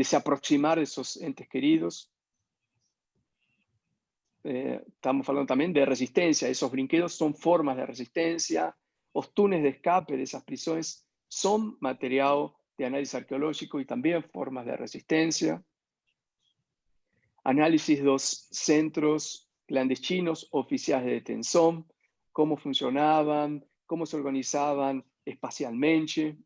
se aproximar de seus entes queridos. Estamos falando também de resistência. Esos brinquedos são formas de resistência. Os túneis de escape dessas prisões são material de análise arqueológico e também formas de resistência. Análisis dos centros clandestinos oficiais de detenção, como funcionavam, como se organizavam espacialmente.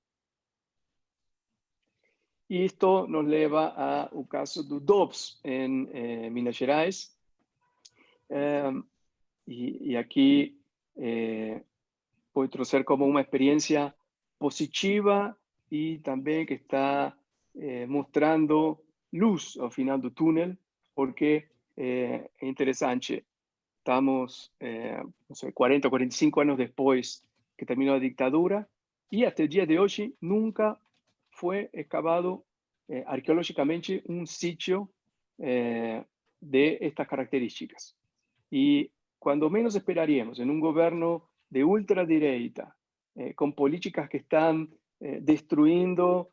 E isto nos leva ao caso do DOPS em Minas Gerais. E aqui vou trazer como uma experiência positiva e também que está mostrando luz ao final do túnel, porque é interessante. Estamos, não sei, 40 ou 45 anos depois que terminou a ditadura e até o dia de hoje nunca foi excavado arqueológicamente um sítio de estas características. Y cuando menos esperaríamos en un gobierno de ultraderecha, con políticas que están destruyendo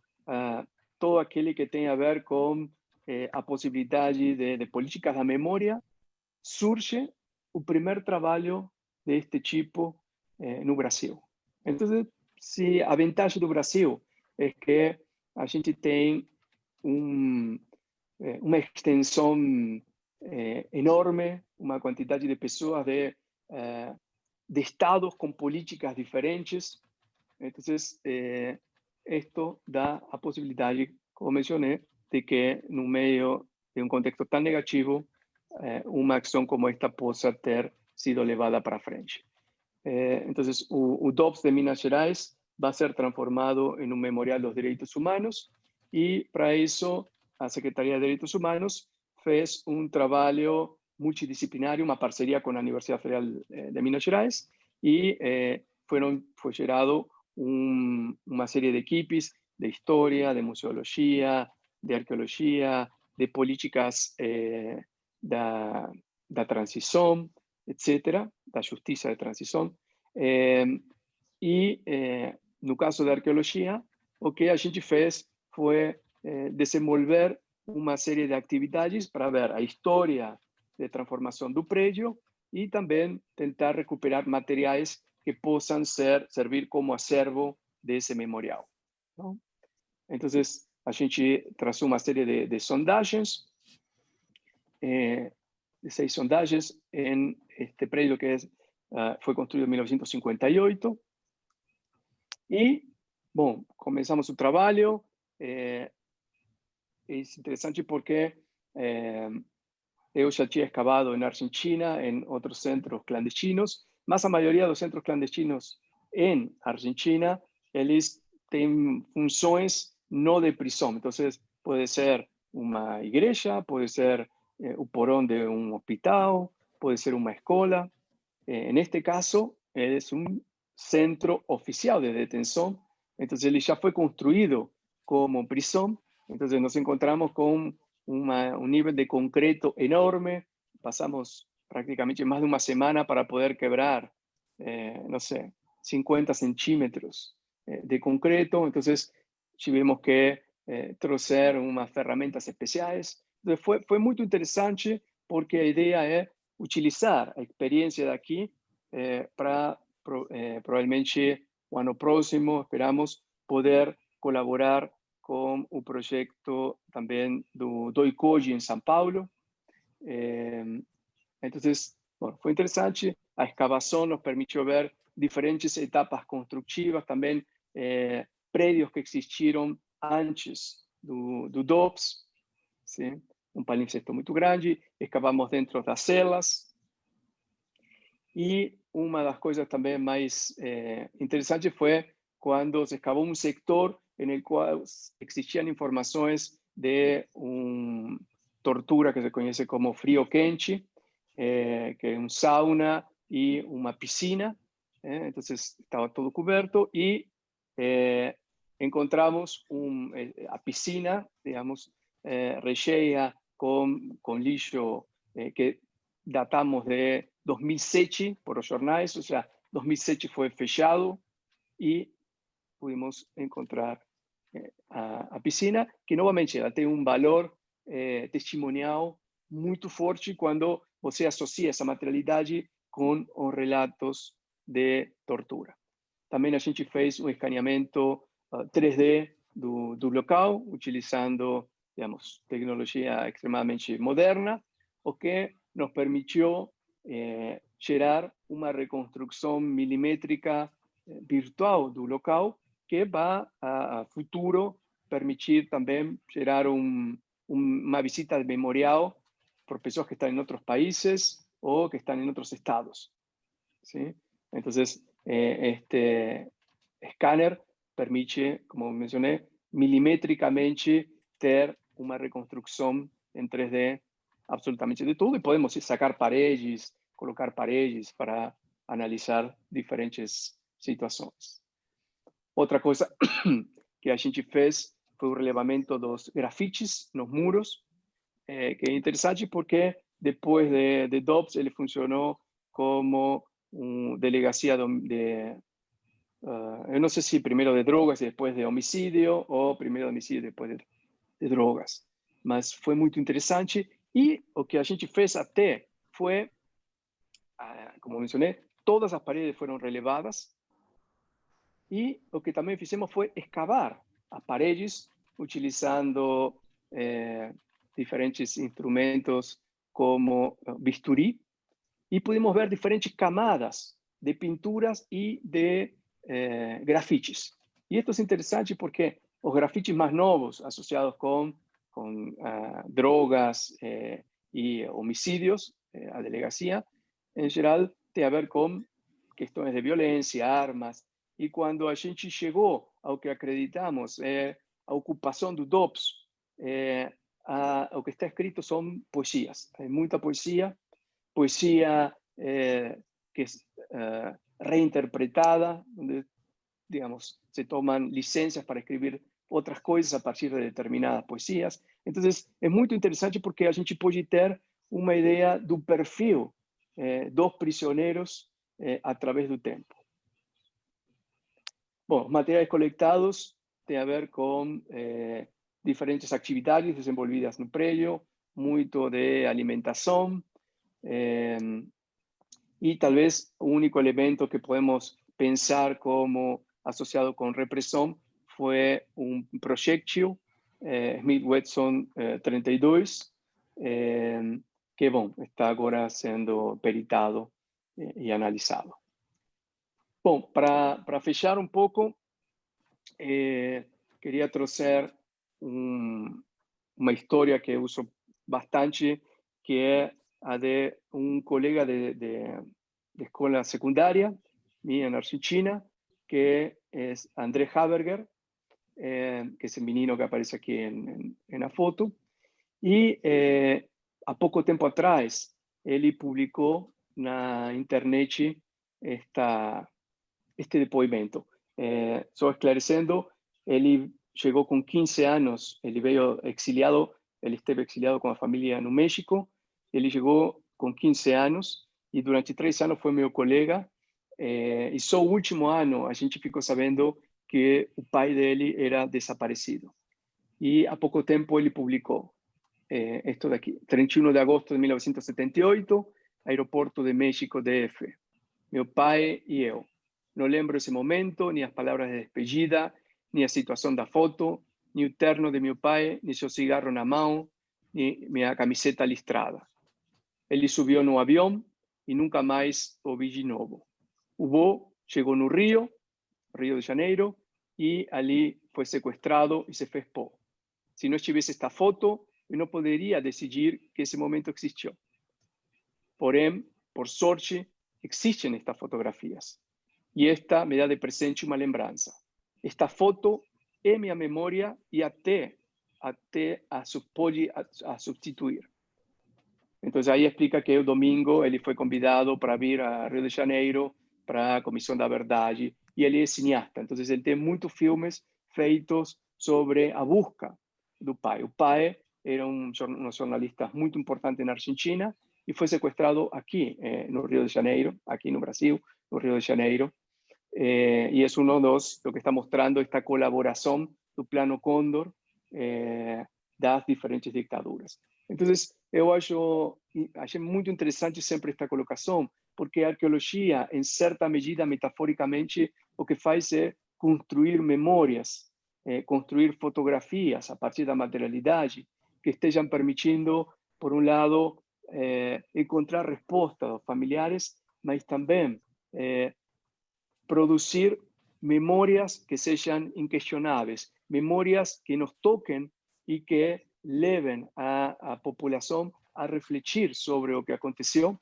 todo aquello que tenga a ver con a posibilidad de políticas de memoria, surge el primer trabajo de este tipo no Brasil. Entonces, si a ventaja do Brasil es que a gente tem uma extensão enorme, uma quantidade de pessoas de estados com políticas diferentes. Então, isto dá a possibilidade, como mencionei, de que no meio de um contexto tão negativo, uma ação como esta possa ter sido levada para frente. Então, o DOPS de Minas Gerais vai ser transformado em um memorial dos direitos humanos e, para isso, a Secretaria de Direitos Humanos fez um trabalho multidisciplinar, uma parceria com a Universidade Federal de Minas Gerais e foi gerado uma série de equipes de história, de museologia, de arqueologia, de políticas da transição, etc., da justiça de transição. E, no caso da arqueologia, o que a gente fez foi desenvolver uma série de atividades para ver a história de transformação do prédio e também tentar recuperar materiais que possam servir como acervo desse memorial. Não? Então, a gente traçou uma série de sondagens, de 6 sondagens em este prédio que foi construído em 1958. E, bom, começamos o trabalho. É interessante porque eu já tinha escavado na Argentina, em outros centros clandestinos, mas a maioria dos centros clandestinos em Argentina, eles têm funções não de prisão. Então, pode ser uma igreja, pode ser o porão de um hospital, pode ser uma escola. Neste caso, é um centro oficial de detenção. Então, ele já foi construído como prisão. Então, nos encontramos com um nível de concreto enorme. Passamos praticamente mais de uma semana para poder quebrar, não sei, 50 centímetros de concreto. Então, tivemos que trazer umas ferramentas especiais. Então, foi muito interessante porque a ideia é utilizar a experiência daqui para, provavelmente, o ano próximo, esperamos poder colaborar com o projeto também do ICOGI em São Paulo. Então, bueno, foi interessante. A escavação nos permitiu ver diferentes etapas construtivas, também prédios que existiram antes do DOPS, ¿sí? Um palimpsesto muito grande, escavamos dentro das celas. E uma das coisas também mais interessantes foi quando se escavou um sector no qual existiam informações de uma tortura que se conhece como frio-quente, que é um sauna e uma piscina. Então, estava todo coberto e encontramos a piscina, digamos, recheia com lixo que datamos de 2007 por os jornais, ou seja, 2007 foi fechado e pudimos encontrar a piscina, que novamente ela tem um valor testemunial muito forte quando você associa essa materialidade com os relatos de tortura. Também a gente fez um escaneamento 3D do local, utilizando, digamos, tecnologia extremadamente moderna, o que nos permitiu gerar uma reconstrução milimétrica virtual do local, que vai, a futuro, permitir também gerar uma visita memorial por pessoas que estão em outros países ou que estão em outros estados, ¿sí? Então, este escáner permite, como mencioné, milimétricamente ter uma reconstrução em 3D absolutamente de tudo, e podemos sacar paredes, colocar paredes para analisar diferentes situações. Outra coisa que a gente fez foi o relevamento dos grafites nos muros, que é interessante porque depois de DOPS ele funcionou como uma delegacia eu não sei se primeiro de drogas e depois de homicídio, ou primeiro de homicídio e depois de drogas. Mas foi muito interessante. E o que a gente fez até foi, como mencionei, todas as paredes foram relevadas. E o que também fizemos foi escavar as paredes utilizando diferentes instrumentos como bisturi. E pudimos ver diferentes camadas de pinturas e de grafites. E isto é interessante porque os grafites mais novos associados com drogas e homicídios, a delegacia, em geral, tem a ver com questões de violência, armas. E quando a gente chegou ao que acreditamos a ocupação do DOPS, o que está escrito são poesias. Tem muita poesia que es reinterpretada, donde, digamos, se toman licencias para escribir outras coisas a partir de determinadas poesias. Então, é muito interessante porque a gente pode ter uma ideia do perfil dos prisioneiros a través do tempo. Bom, os materiais coletados têm a ver com diferentes atividades desenvolvidas no prédio, muito de alimentação, e talvez o único elemento que podemos pensar como associado com repressão foi um projétil Smith-Wesson 32, que, bom, está agora sendo peritado e analisado. Bom, para fechar um pouco, queria trazer uma história que eu uso bastante, que é a de um colega de escola secundária minha na Argentina, que é André Haberger, que é esse menino que aparece aqui na foto. E há pouco tempo atrás, ele publicou na internet este depoimento. Só esclarecendo, ele chegou com 15 anos, ele veio exiliado, ele esteve exiliado com a família no México. Ele chegou com 15 anos e durante 3 anos foi meu colega. E só o último ano a gente ficou sabendo que o pai dele era desaparecido. E há pouco tempo ele publicou isto daqui. 31 de agosto de 1978, Aeroporto de México, DF. Meu pai e eu. Não lembro esse momento, nem as palavras de despedida, nem a situação da foto, nem o terno de meu pai, nem seu cigarro na mão, nem minha camiseta listrada. Ele subiu no avião e nunca mais o vi de novo. O voo chegou no Rio de Janeiro, e ali foi sequestrado e se fez pó. Se não estivesse esta foto, eu não poderia decidir que esse momento existiu. Porém, por sorte, existem estas fotografias. E esta me dá de presente uma lembrança. Esta foto é minha memória e até pode a substituir. Então, aí explica que o domingo ele foi convidado para vir a Rio de Janeiro para a Comissão da Verdade, e ele é cineasta. Então, ele tem muitos filmes feitos sobre a busca do pai. O pai era um jornalista muito importante na Argentina e foi sequestrado aqui no Rio de Janeiro, aqui no Brasil, no Rio de Janeiro. E é lo que está mostrando esta colaboração do Plano Cóndor das diferentes dictaduras. Então, eu achei muito interessante sempre esta colocação, porque a arqueologia, em certa medida, metaforicamente, o que faz é construir memórias, construir fotografias a partir da materialidade, que estejam permitindo, por um lado, encontrar respostas aos familiares, mas também produzir memórias que sejam inquestionáveis, memórias que nos toquem e que levem a população a refletir sobre o que aconteceu,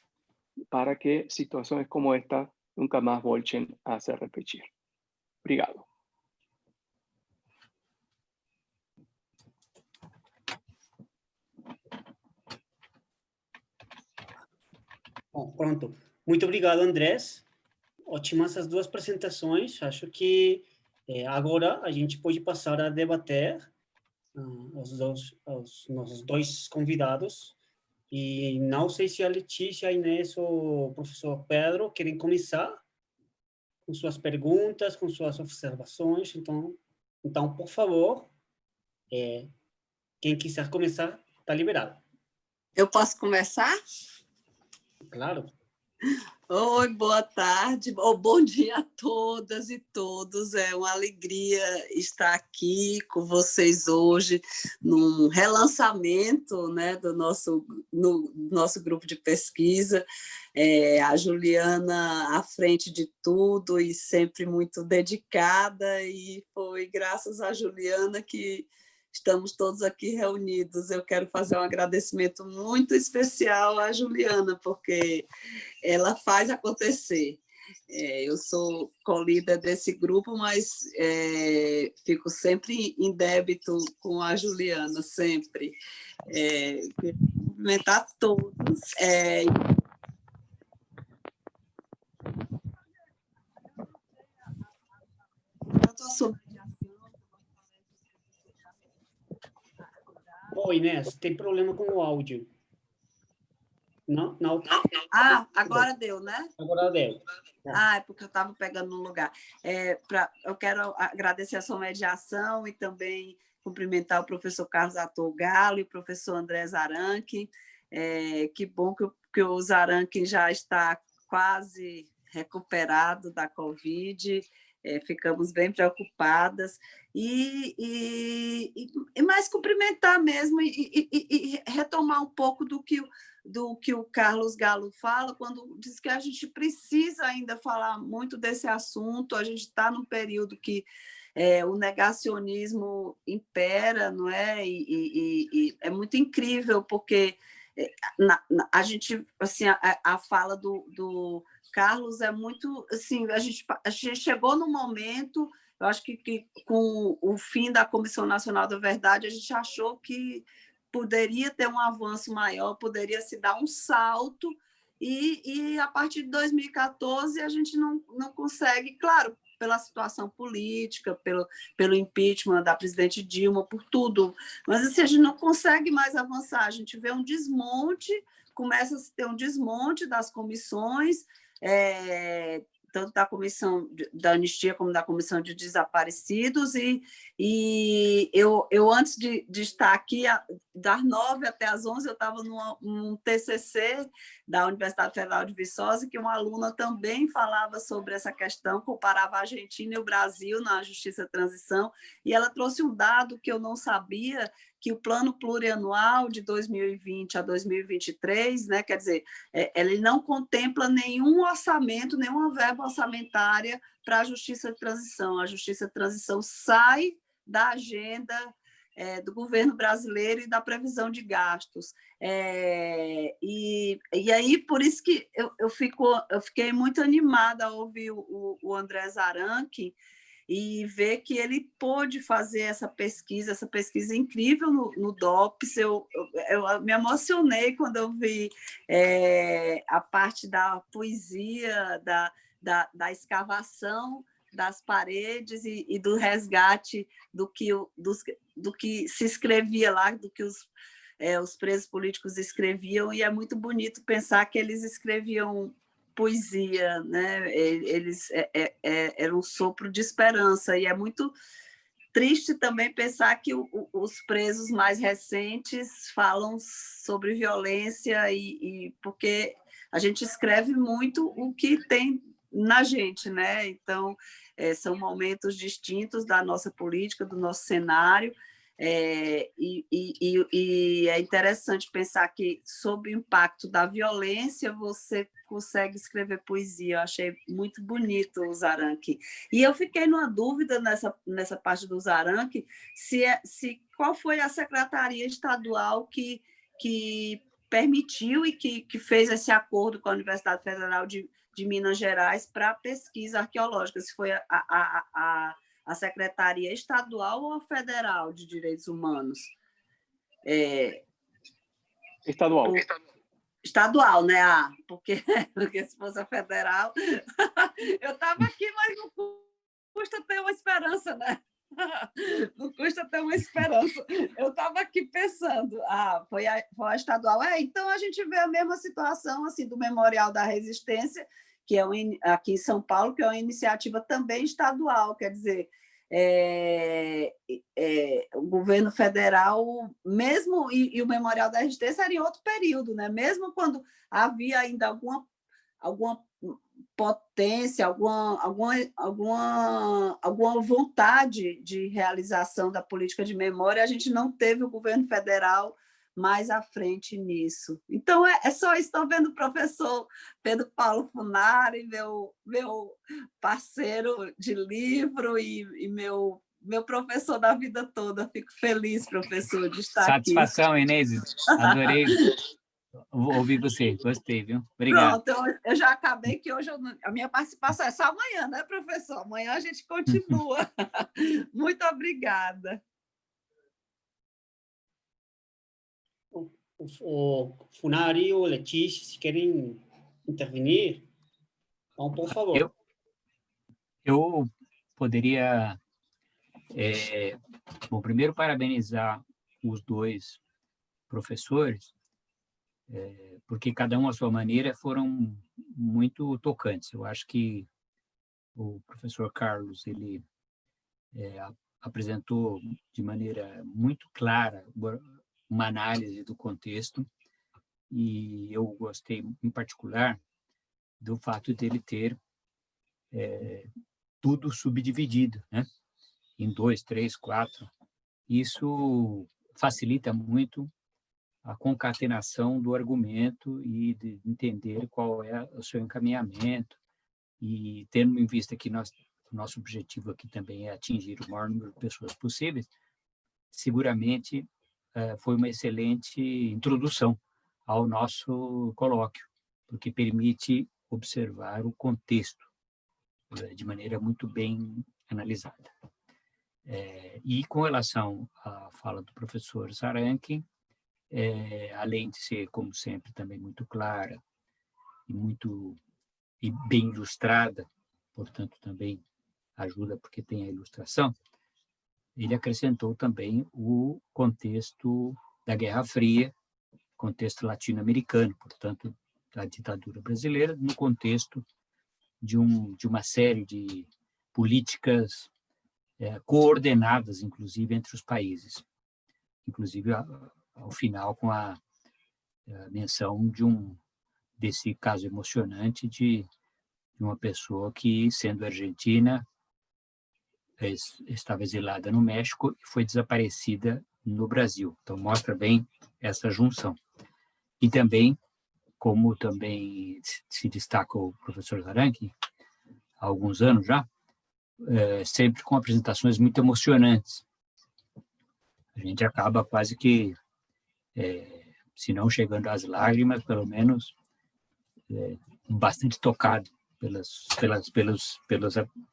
para que situações como esta nunca mais voltem a se repetir. Obrigado. Bom, pronto. Muito obrigado, Andrés. Ótimas as duas apresentações. Acho que agora a gente pode passar a debater os nossos dois convidados. E não sei se a Letícia, a Inês ou o professor Pedro querem começar com suas perguntas, com suas observações. Então por favor, quem quiser começar, está liberado. Eu posso começar? Claro. Oi, boa tarde, ou bom dia a todas e todos. É uma alegria estar aqui com vocês hoje, num relançamento, né, do nosso grupo de pesquisa. A Juliana à frente de tudo e sempre muito dedicada, e foi graças a Juliana que estamos todos aqui reunidos. Eu quero fazer um agradecimento muito especial à Juliana, porque ela faz acontecer. Eu sou co-líder desse grupo, mas fico sempre em débito com a Juliana, sempre. Cumprimentar todos. Oi, Inês, tem problema com o áudio. Não? Agora deu, né? Agora deu. É porque eu estava pegando no lugar. Eu quero agradecer a sua mediação e também cumprimentar o professor Carlos Arthur Galo e o professor André Zaranchi. Que bom que o Zaranchi já está quase recuperado da Covid. Ficamos bem preocupadas. E mais cumprimentar mesmo e retomar um pouco do que o Carlos Galo fala, quando diz que a gente precisa ainda falar muito desse assunto. A gente está num período que o negacionismo impera, não é? E é muito incrível, porque a gente, assim, a fala do Carlos é muito, assim, a gente chegou no momento, eu acho que com o fim da Comissão Nacional da Verdade, a gente achou que poderia ter um avanço maior, poderia se dar um salto, e a partir de 2014 a gente não consegue, claro, pela situação política, pelo impeachment da presidente Dilma, por tudo, mas assim, a gente não consegue mais avançar, a gente vê um desmonte, começa a se ter um desmonte das comissões, tanto da comissão da anistia como da comissão de desaparecidos, e eu antes de estar aqui, das 9 até as 11, eu estava num TCC da Universidade Federal de Viçosa, que uma aluna também falava sobre essa questão, comparava a Argentina e o Brasil na Justiça de Transição, e ela trouxe um dado que eu não sabia, que o plano plurianual de 2020 a 2023, né, quer dizer, ele não contempla nenhum orçamento, nenhuma verba orçamentária para a Justiça de Transição. A Justiça de Transição sai da agenda do governo brasileiro e da previsão de gastos. E aí, por isso que eu fiquei muito animada ao ouvir o André Zaranchi e ver que ele pôde fazer essa pesquisa incrível no DOPS. Eu me emocionei quando eu vi a parte da poesia, da escavação das paredes e do resgate do que se escrevia lá, do que os presos políticos escreviam, e é muito bonito pensar que eles escreviam poesia, né? Eles era um sopro de esperança, e é muito triste também pensar que os presos mais recentes falam sobre violência, e porque a gente escreve muito o que tem na gente, né? Então, são momentos distintos da nossa política, do nosso cenário, e é interessante pensar que, sob o impacto da violência, você consegue escrever poesia. Eu achei muito bonito o Zaranchi. E eu fiquei numa dúvida nessa parte do Zaranchi, qual foi a secretaria estadual que permitiu e que fez esse acordo com a Universidade Federal de Minas Gerais para pesquisa arqueológica, se foi a Secretaria Estadual ou a Federal de Direitos Humanos? Estadual. Estadual, né? Porque se fosse a federal... Eu estava aqui, mas não custa ter uma esperança, né? Não custa ter uma esperança. Eu estava aqui pensando, foi a estadual. Então, a gente vê a mesma situação assim, do Memorial da Resistência, que é aqui em São Paulo, que é uma iniciativa também estadual, quer dizer, o governo federal, mesmo, e o Memorial da Resistência era em outro período, né? Mesmo quando havia ainda alguma potência, alguma vontade de realização da política de memória, a gente não teve o governo federal mais à frente nisso. Então, é só isso. Estou vendo o professor Pedro Paulo Funari, meu parceiro de livro e meu professor da vida toda. Fico feliz, professor, de estar Satisfação, aqui. Inês. Adorei ouvir você. Gostei, viu? Obrigado. Pronto, eu já acabei, que hoje a minha participação é só amanhã, né, professor? Amanhã a gente continua. Muito obrigada. O Funari ou Letícia, se querem intervenir, então, por favor. Eu poderia, bom, primeiro parabenizar os dois professores, porque cada um à sua maneira foram muito tocantes. Eu acho que o professor Carlos, ele apresentou de maneira muito clara uma análise do contexto, e eu gostei, em particular, do fato dele ter tudo subdividido, né? Em 2, 3, 4. Isso facilita muito a concatenação do argumento e de entender qual é o seu encaminhamento, e tendo em vista que o nosso objetivo aqui também é atingir o maior número de pessoas possíveis, seguramente foi uma excelente introdução ao nosso colóquio, porque permite observar o contexto de maneira muito bem analisada. E com relação à fala do professor Zaranchi, além de ser, como sempre, também muito clara e bem ilustrada, portanto, também ajuda porque tem a ilustração, ele acrescentou também o contexto da Guerra Fria, contexto latino-americano, portanto, da ditadura brasileira, no contexto de uma série de políticas coordenadas, inclusive, entre os países. Inclusive, ao final, com a menção de desse caso emocionante de uma pessoa que, sendo argentina, estava exilada no México e foi desaparecida no Brasil. Então, mostra bem essa junção. E também, como também se destaca o professor Zarangui, há alguns anos já, sempre com apresentações muito emocionantes. A gente acaba quase que, se não chegando às lágrimas, pelo menos bastante tocado pelos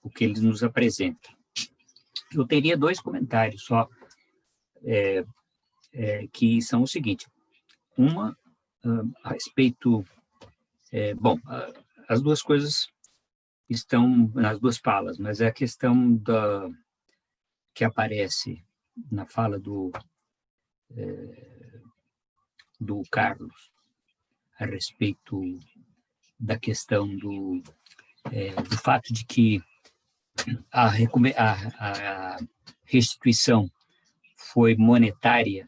o que eles nos apresentam. Eu teria 2 comentários só, que são o seguinte. Uma, a respeito... as 2 coisas estão nas 2 falas, mas é a questão que aparece na fala do Carlos a respeito da questão do fato de que a restituição foi monetária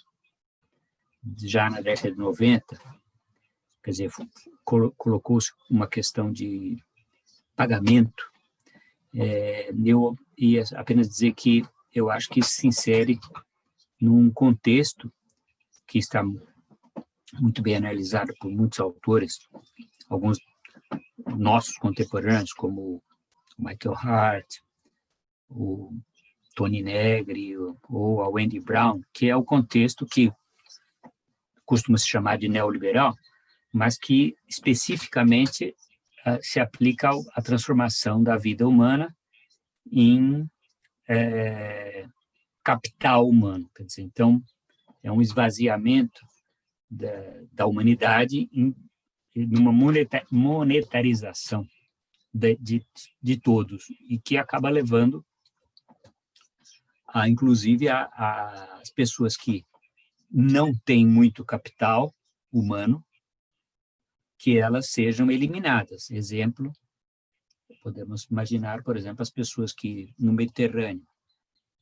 já na década de 90, quer dizer, colocou-se uma questão de pagamento. Eu ia apenas dizer que eu acho que isso se insere num contexto que está muito bem analisado por muitos autores, alguns nossos contemporâneos, como o Michael Hart, o Tony Negri ou a Wendy Brown, que é o contexto que costuma se chamar de neoliberal, mas que especificamente se aplica à transformação da vida humana em capital humano. Quer dizer, então, é um esvaziamento da humanidade numa monetarização de todos, e que acaba levando, inclusive, as pessoas que não têm muito capital humano, que elas sejam eliminadas. Exemplo, podemos imaginar, por exemplo, as pessoas que no Mediterrâneo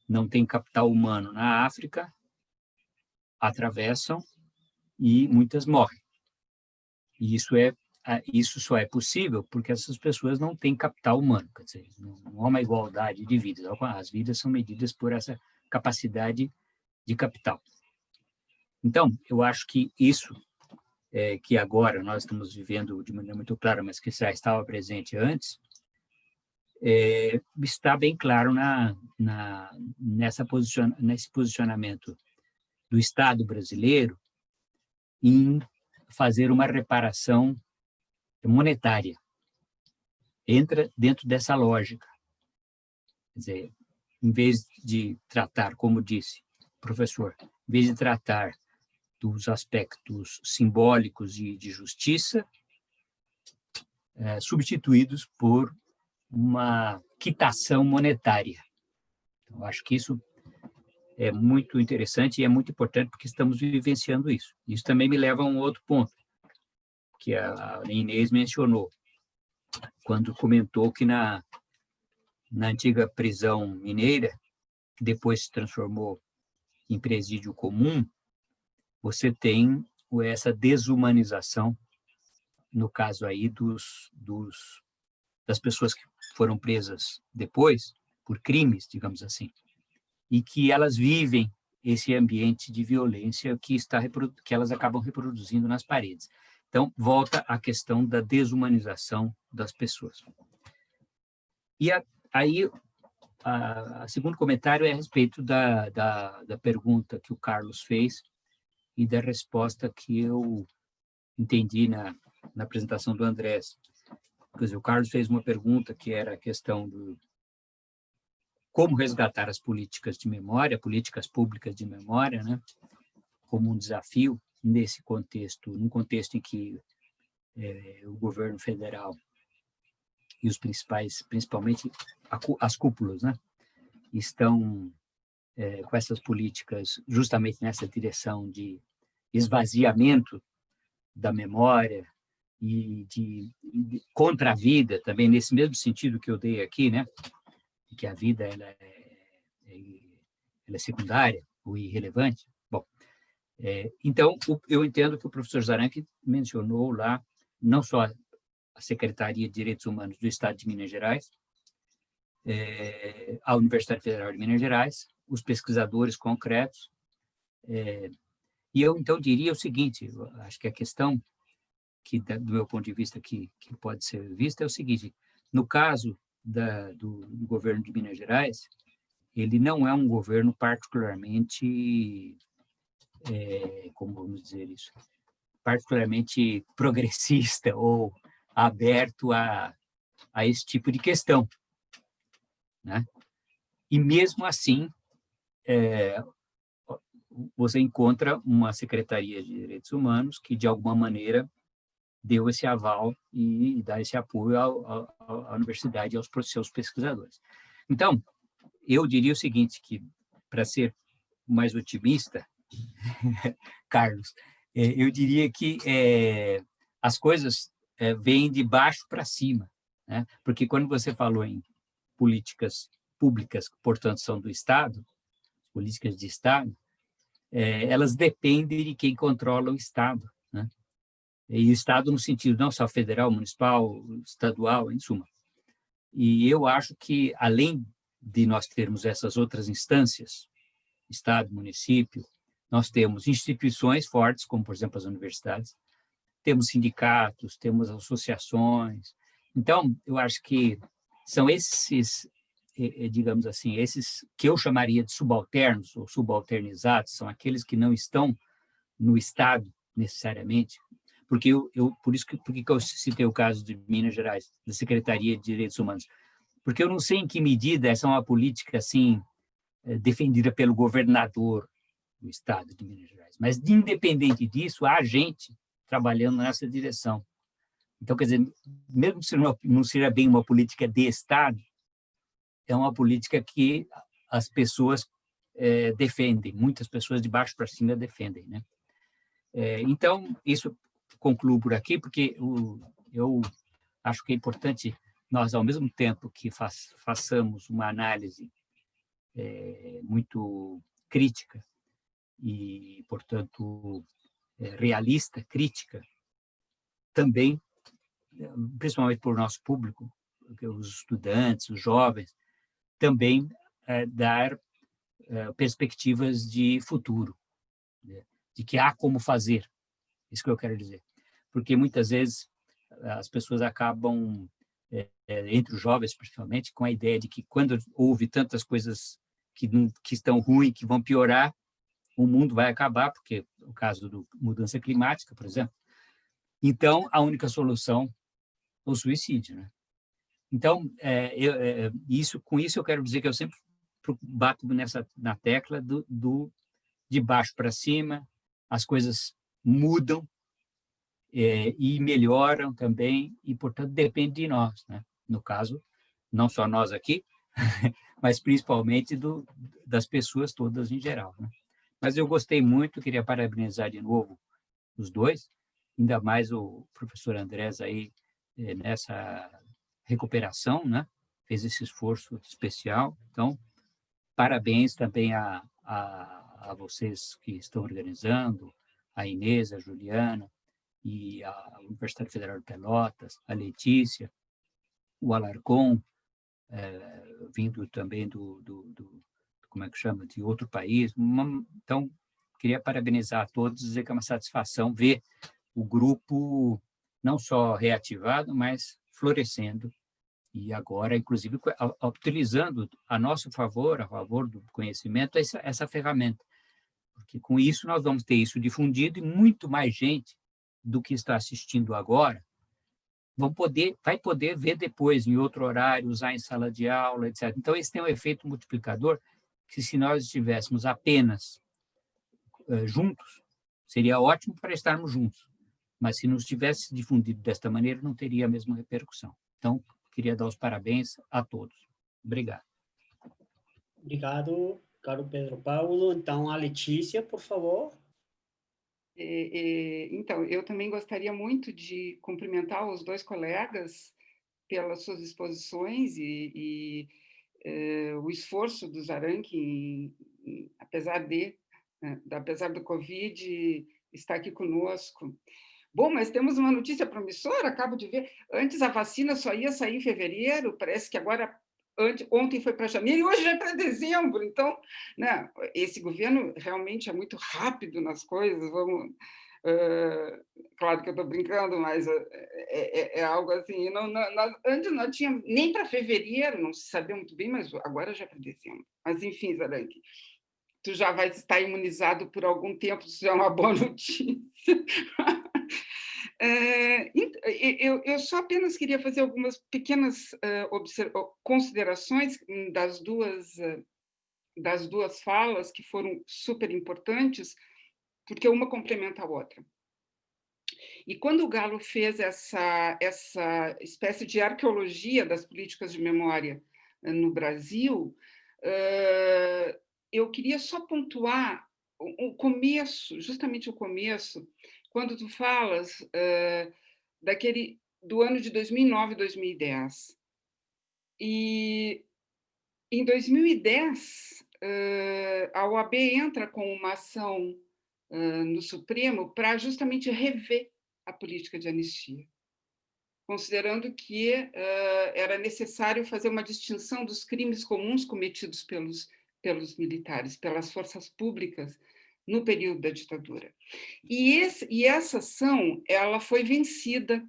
não têm capital humano na África, atravessam e muitas morrem. E isso só é possível porque essas pessoas não têm capital humano, quer dizer, não há uma igualdade de vidas, as vidas são medidas por essa capacidade de capital. Então, eu acho que isso, que agora nós estamos vivendo de maneira muito clara, mas que já estava presente antes, está bem claro nesse posicionamento do Estado brasileiro em fazer uma reparação monetária. Entra dentro dessa lógica. Quer dizer, em vez de tratar, como disse o professor, em vez de tratar dos aspectos simbólicos e de justiça, substituídos por uma quitação monetária. Então, acho que isso é muito interessante e é muito importante porque estamos vivenciando isso. Isso também me leva a um outro ponto, que a Inês mencionou, quando comentou que na antiga prisão mineira, que depois se transformou em presídio comum, você tem essa desumanização, no caso aí das pessoas que foram presas depois, por crimes, digamos assim, e que elas vivem esse ambiente de violência que elas acabam reproduzindo nas paredes. Então, volta à questão da desumanização das pessoas. E aí, o segundo comentário é a respeito da pergunta que o Carlos fez e da resposta que eu entendi na apresentação do Andrés. Quer dizer, o Carlos fez uma pergunta que era a questão do como resgatar as políticas de memória, políticas públicas de memória, né, como um desafio nesse contexto, num contexto em que o governo federal e os principalmente as cúpulas, né, estão com essas políticas justamente nessa direção de esvaziamento da memória e contra a vida, também nesse mesmo sentido que eu dei aqui, né, que a vida ela é secundária ou irrelevante. Bom, então, eu entendo que o professor Zarangui mencionou lá não só a Secretaria de Direitos Humanos do Estado de Minas Gerais, a Universidade Federal de Minas Gerais, os pesquisadores concretos. E eu, então, diria o seguinte, acho que a questão que, do meu ponto de vista, que pode ser vista é o seguinte: no caso do governo de Minas Gerais, ele não é um governo particularmente, como vamos dizer isso, particularmente progressista ou aberto a esse tipo de questão, né? E mesmo assim, você encontra uma Secretaria de Direitos Humanos que, de alguma maneira, deu esse aval e dá esse apoio à universidade e aos seus pesquisadores. Então, eu diria o seguinte, que, para ser mais otimista, Carlos, eu diria que as coisas vêm de baixo para cima, né? Porque quando você falou em políticas públicas, que, portanto, são do Estado, políticas de Estado, elas dependem de quem controla o Estado, né? E o Estado no sentido não só federal, municipal, estadual, em suma. E eu acho que, além de nós termos essas outras instâncias, Estado, município, nós temos instituições fortes, como, por exemplo, as universidades, temos sindicatos, temos associações. Então, eu acho que são esses, digamos assim, esses que eu chamaria de subalternos ou subalternizados, são aqueles que não estão no Estado, necessariamente, porque por isso que eu citei o caso de Minas Gerais, da Secretaria de Direitos Humanos, porque eu não sei em que medida essa é uma política assim defendida pelo governador do Estado de Minas Gerais, mas, independente disso, há gente trabalhando nessa direção. Então, quer dizer, mesmo se não seja bem uma política de Estado, é uma política que as pessoas defendem, muitas pessoas de baixo para cima defendem, né? Então, isso concluo por aqui, porque eu acho que é importante nós, ao mesmo tempo que façamos uma análise muito crítica e, portanto, realista, crítica, também, principalmente por nosso público, os estudantes, os jovens, também dar perspectivas de futuro, né? De que há como fazer, isso que eu quero dizer. Porque muitas vezes as pessoas acabam, entre os jovens principalmente, com a ideia de que quando houve tantas coisas que estão ruins, que vão piorar, o mundo vai acabar, porque o caso da mudança climática, por exemplo. Então, a única solução é o suicídio, né? Então, com isso eu quero dizer que eu sempre bato na tecla de baixo para cima, as coisas mudam e melhoram também, e, portanto, depende de nós, né? No caso, não só nós aqui, mas principalmente das pessoas todas em geral, né? Mas eu gostei muito, queria parabenizar de novo os dois, ainda mais o professor Andrés aí nessa recuperação, né? Fez esse esforço especial. Então, parabéns também a vocês que estão organizando, a Inês, a Juliana, e a Universidade Federal de Pelotas, a Letícia, o Alarcon, vindo também como é que chama, de outro país. Então, queria parabenizar a todos, dizer que é uma satisfação ver o grupo não só reativado, mas florescendo, e agora, inclusive, utilizando a nosso favor, a favor do conhecimento, essa ferramenta, porque com isso nós vamos ter isso difundido e muito mais gente do que está assistindo agora vai poder ver depois, em outro horário, usar em sala de aula, etc. Então, esse tem um efeito multiplicador que, se nós estivéssemos apenas juntos, seria ótimo para estarmos juntos, mas se nos tivesse difundido desta maneira, não teria a mesma repercussão. Então, queria dar os parabéns a todos. Obrigado. Obrigado, caro Pedro Paulo. Então, a Letícia, por favor. Então, eu também gostaria muito de cumprimentar os dois colegas pelas suas exposições e o esforço do Zaranc, apesar do Covid, estar aqui conosco. Bom, mas temos uma notícia promissora, acabo de ver. Antes a vacina só ia sair em fevereiro, parece que agora, ontem foi para janeiro e hoje já é para dezembro. Então, né, esse governo realmente é muito rápido nas coisas. Claro que eu estou brincando, mas é algo assim. Antes não tinha nem para fevereiro, não se sabia muito bem, mas agora já é para dezembro. Mas, enfim, Zarangue, tu já vai estar imunizado por algum tempo, isso já é uma boa notícia. Eu só apenas queria fazer algumas pequenas considerações das duas falas, que foram super importantes, porque uma complementa a outra. E quando o Galo fez essa espécie de arqueologia das políticas de memória no Brasil, eu queria só pontuar o começo, justamente o começo, quando tu falas do ano de 2009 e 2010. E em 2010, a OAB entra com uma ação no Supremo para justamente rever a política de anistia, considerando que era necessário fazer uma distinção dos crimes comuns cometidos pelos militares, pelas forças públicas no período da ditadura. E essa ação, ela foi vencida.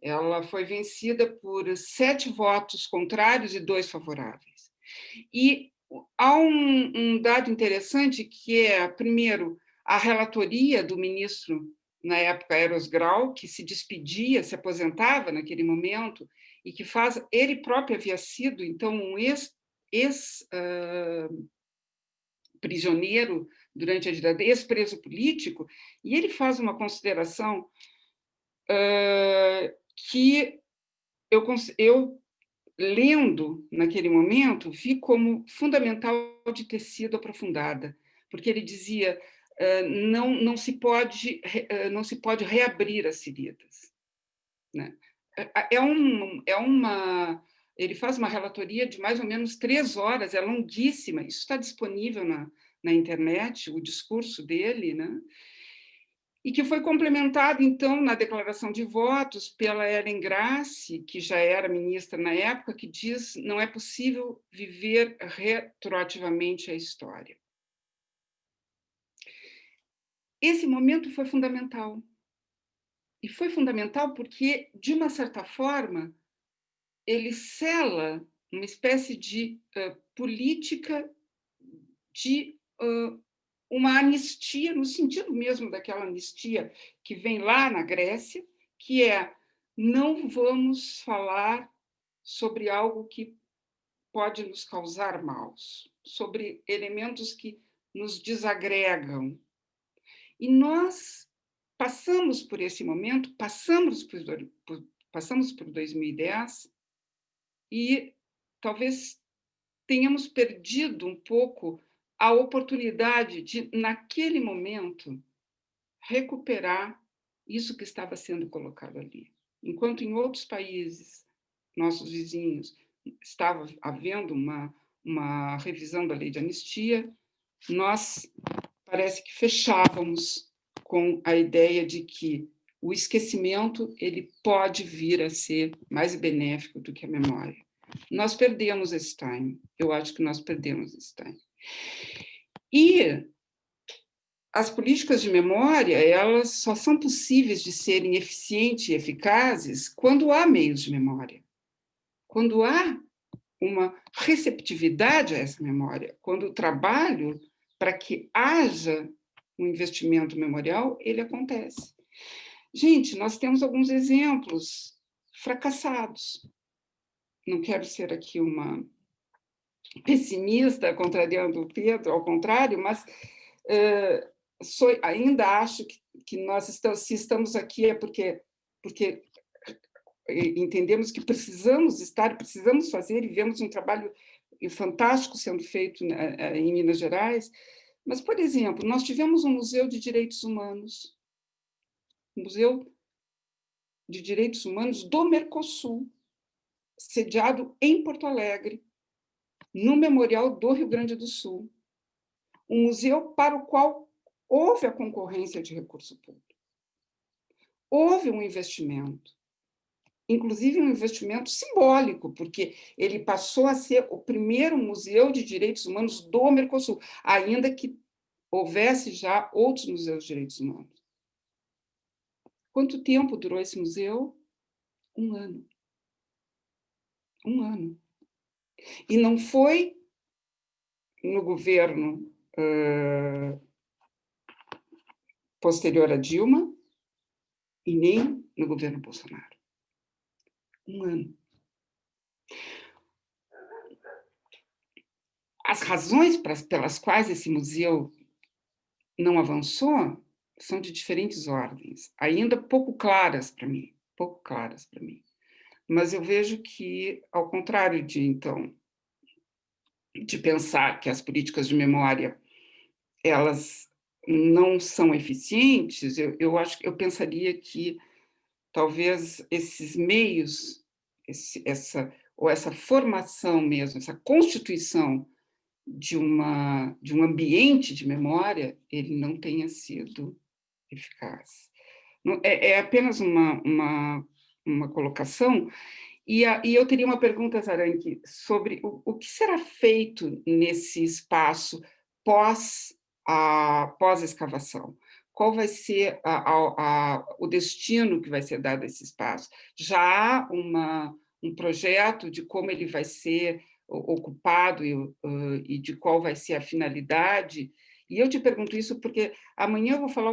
Ela foi vencida por 7 votos contrários e 2 favoráveis. E há um dado interessante, que é, primeiro, a relatoria do ministro, na época, Eros Grau, que se despedia, se aposentava naquele momento, e que ele próprio havia sido, então, um ex-prisioneiro durante a ditadura, ex-preso político, e ele faz uma consideração que eu, lendo naquele momento, vi como fundamental de ter sido aprofundada, porque ele dizia não se pode reabrir as feridas, né? Ele faz uma relatoria de mais ou menos 3 horas, é longuíssima, isso está disponível na internet, o discurso dele, né? E que foi complementado, então, na declaração de votos pela Ellen Grace, que já era ministra na época, que diz: não é possível viver retroativamente a história. Esse momento foi fundamental. E foi fundamental porque, de uma certa forma, ele sela uma espécie de política de uma anistia, no sentido mesmo daquela anistia que vem lá na Grécia, que é: não vamos falar sobre algo que pode nos causar maus, sobre elementos que nos desagregam. E nós passamos por esse momento, passamos por 2010, e talvez tenhamos perdido um pouco a oportunidade de, naquele momento, recuperar isso que estava sendo colocado ali. Enquanto em outros países, nossos vizinhos, estava havendo uma revisão da lei de anistia, nós parece que fechávamos com a ideia de que o esquecimento ele pode vir a ser mais benéfico do que a memória. Nós perdemos esse time. Eu acho que nós perdemos esse time. E as políticas de memória, elas só são possíveis de serem eficientes e eficazes quando há meios de memória, quando há uma receptividade a essa memória, quando o trabalho para que haja um investimento memorial, ele acontece. Gente, nós temos alguns exemplos fracassados. Não quero ser aqui uma pessimista, contrariando o Pedro, ao contrário, mas ainda acho que nós estamos aqui é porque entendemos que precisamos fazer, e vemos um trabalho fantástico sendo feito em Minas Gerais. Mas, por exemplo, nós tivemos um Museu de Direitos Humanos, Museu de Direitos Humanos do Mercosul, sediado em Porto Alegre, no Memorial do Rio Grande do Sul. Um museu para o qual houve a concorrência de recurso público. houve um investimento, inclusive um investimento simbólico, porque ele passou a ser o primeiro museu de direitos humanos do Mercosul, ainda que houvesse já outros museus de direitos humanos. Quanto tempo durou esse museu? 1 ano. 1 ano. E não foi no governo posterior a Dilma e nem no governo Bolsonaro. 1 ano. As razões pelas quais esse museu não avançou são de diferentes ordens, ainda pouco claras para mim, Mas eu vejo que, ao contrário de pensar que as políticas de memória elas não são eficientes, eu pensaria que talvez esses meios, essa formação mesmo, essa constituição de um ambiente de memória, ele não tenha sido eficaz. É apenas uma colocação. E eu teria uma pergunta, Zaranqui, sobre o que será feito nesse espaço pós-escavação. Qual vai ser o destino que vai ser dado a esse espaço? Já há um projeto de como ele vai ser ocupado e de qual vai ser a finalidade? E eu te pergunto isso porque amanhã eu vou falar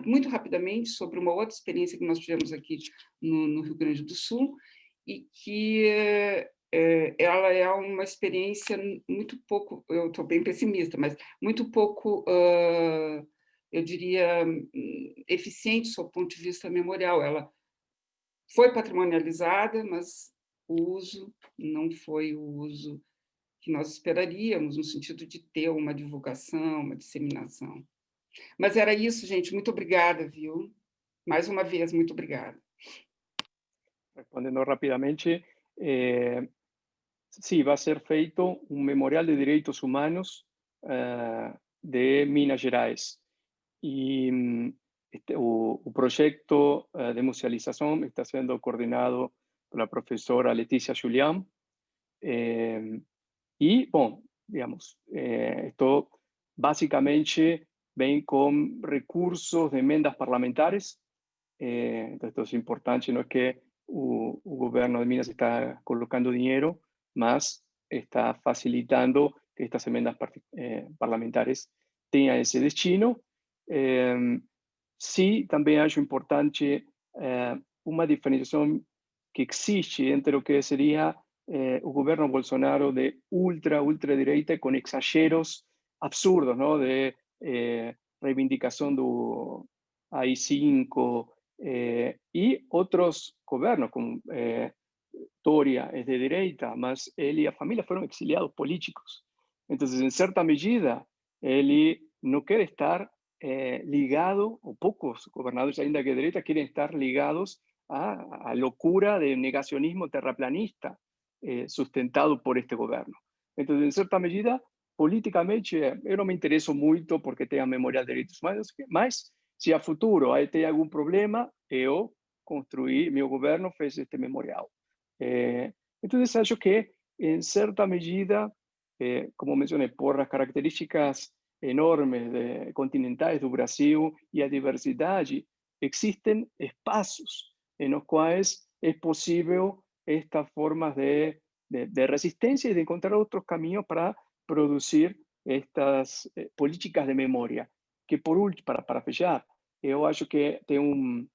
muito rapidamente sobre uma outra experiência que nós tivemos aqui no Rio Grande do Sul, e que ela é uma experiência muito pouco, eu estou bem pessimista, mas muito pouco, eu diria, eficiente sob o ponto de vista memorial. Ela foi patrimonializada, mas o uso não foi o uso que nós esperaríamos, no sentido de ter uma divulgação, uma disseminação. Mas era isso, gente. Muito obrigada, viu? Mais uma vez, muito obrigada. Respondiendo rápidamente, sí, va a ser feito un memorial de derechos humanos de Minas Gerais. Y o proyecto de musealización está siendo coordinado por la profesora Leticia Julián. Y, bueno, digamos, esto básicamente ven con recursos de emendas parlamentares. Entonces, esto es importante, no es que el gobierno de Minas está colocando dinero, más está facilitando que estas emendas parlamentares tengan ese destino. Sí, también es importante una diferenciación que existe entre lo que sería el gobierno Bolsonaro de ultraderecha con exageros absurdos, ¿no? De reivindicación do AI-5 y otros gobiernos, como Toria es de derecha, más él y la familia fueron exiliados políticos. Entonces, en cierta medida, él no quiere estar ligado, o pocos gobernadores ainda que de derecha quieren estar ligados a locura de negacionismo terraplanista sustentado por este gobierno. Entonces, en cierta medida, políticamente, yo no me intereso mucho porque tenga memorial de derechos humanos, mas se a futuro aí tem algum problema, eu construí, meu governo fez este memorial. Então, acho que, em certa medida, como mencionei, por as características enormes continentais do Brasil e a diversidade, existem espaços em os quais é possível estas formas de resistência e de encontrar outros caminhos para produzir estas políticas de memória. Que, por último, para fechar, eu acho que tem um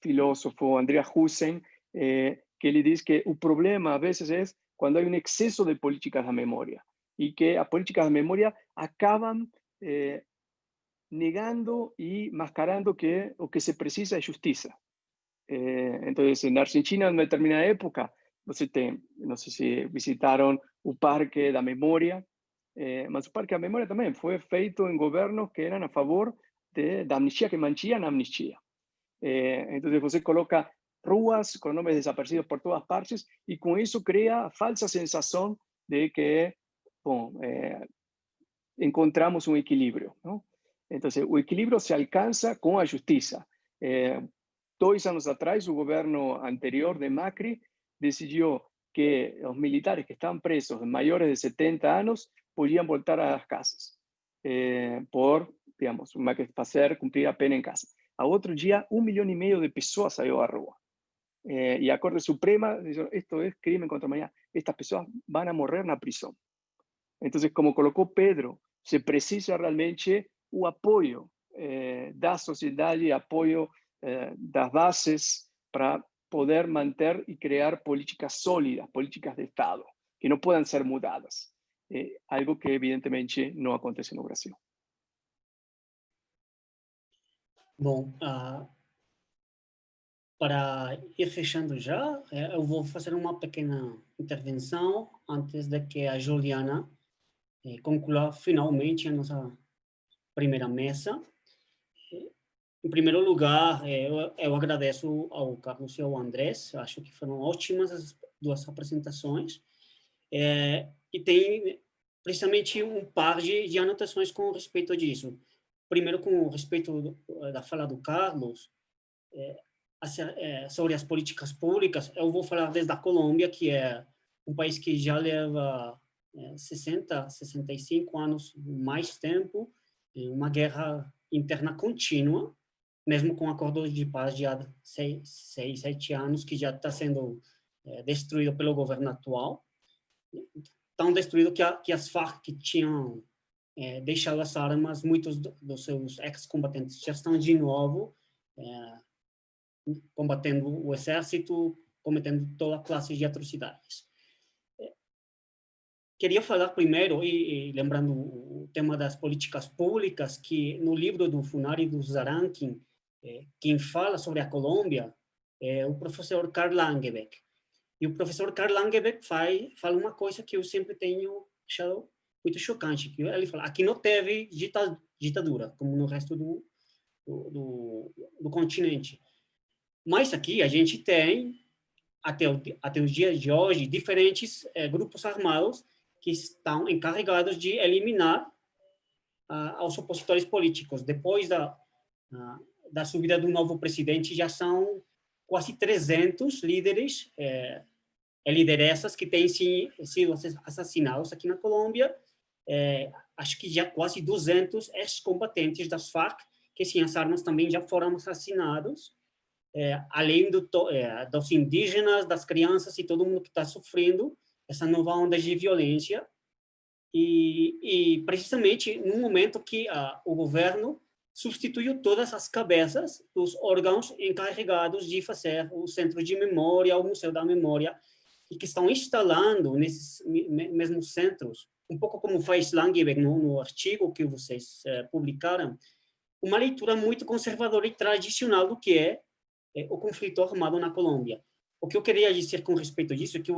filósofo, Andreas Husen, que ele diz que o problema, a vezes, é quando há um excesso de políticas da memória e que as políticas da memória acabam negando e mascarando que o que se precisa é justiça. Então, na Argentina, em uma determinada época, você tem, não sei se visitaram o Parque da Memória, mas o Parque da Memória também foi feito em governos que eram a favor da amnistia, que mantinham a amnistia. Então, você coloca ruas com nomes desaparecidos por todas partes e com isso cria a falsa sensação de que, bom, encontramos um equilíbrio, não? Então, o equilíbrio se alcança com a justiça. 2 años atrás, el gobierno anterior de Macri decidió que los militares que estaban presos, mayores de 70 años, podían voltar a las casas por, digamos, cumplir a pena en casa. A otro día, 1,5 milhão de pessoas salió a rua. Y la Corte Suprema dijo, esto es crimen contra la humanidad, estas personas van a morir en la prisión. Entonces, como colocó Pedro, se precisa realmente el apoyo de la sociedad y apoyo de las bases para poder mantener y crear políticas sólidas, políticas de Estado, que no puedan ser mudadas. Algo que evidentemente no acontece en Brasil. Bom, para ir fechando já, eu vou fazer uma pequena intervenção antes de que a Juliana conclua finalmente a nossa primeira mesa. Em primeiro lugar, eu agradeço ao Carlos e ao Andrés, acho que foram ótimas as 2 apresentações, e tem precisamente um par de anotações com respeito disso. Primeiro, com respeito da fala do Carlos, sobre as políticas públicas, eu vou falar desde a Colômbia, que é um país que já leva 60, 65 anos, mais tempo, em uma guerra interna contínua, mesmo com acordos de paz de há 6, 7 anos, que já está sendo destruído pelo governo atual, tão destruído que as Farc que tinham deixado as armas, muitos dos seus ex-combatentes já estão de novo combatendo o exército, cometendo toda classe de atrocidades. Queria falar primeiro, e lembrando o tema das políticas públicas, que no livro do Funari do Zarankin, quem fala sobre a Colômbia é o professor Karl Langebeck. E o professor Karl Langebeck fala uma coisa que eu sempre tenho achado muito chocante, que ele fala, aqui não teve ditadura, como no resto do continente. Mas aqui a gente tem, até os dias de hoje, diferentes grupos armados que estão encarregados de eliminar aos opositores políticos. Depois da subida do novo presidente, já são quase 300 líderes e lideranças que têm sido assassinados aqui na Colômbia. Acho que já quase 200 ex-combatentes das Farc, que sem as armas também já foram assassinados. Além dos indígenas, das crianças e todo mundo que está sofrendo essa nova onda de violência, e precisamente no momento que o governo substituiu todas as cabeças dos órgãos encarregados de fazer o Centro de Memória, o Museu da Memória, e que estão instalando nesses mesmos centros, um pouco como faz Langebeck no artigo que vocês publicaram, uma leitura muito conservadora e tradicional do que é o conflito armado na Colômbia. O que eu queria dizer com respeito disso é que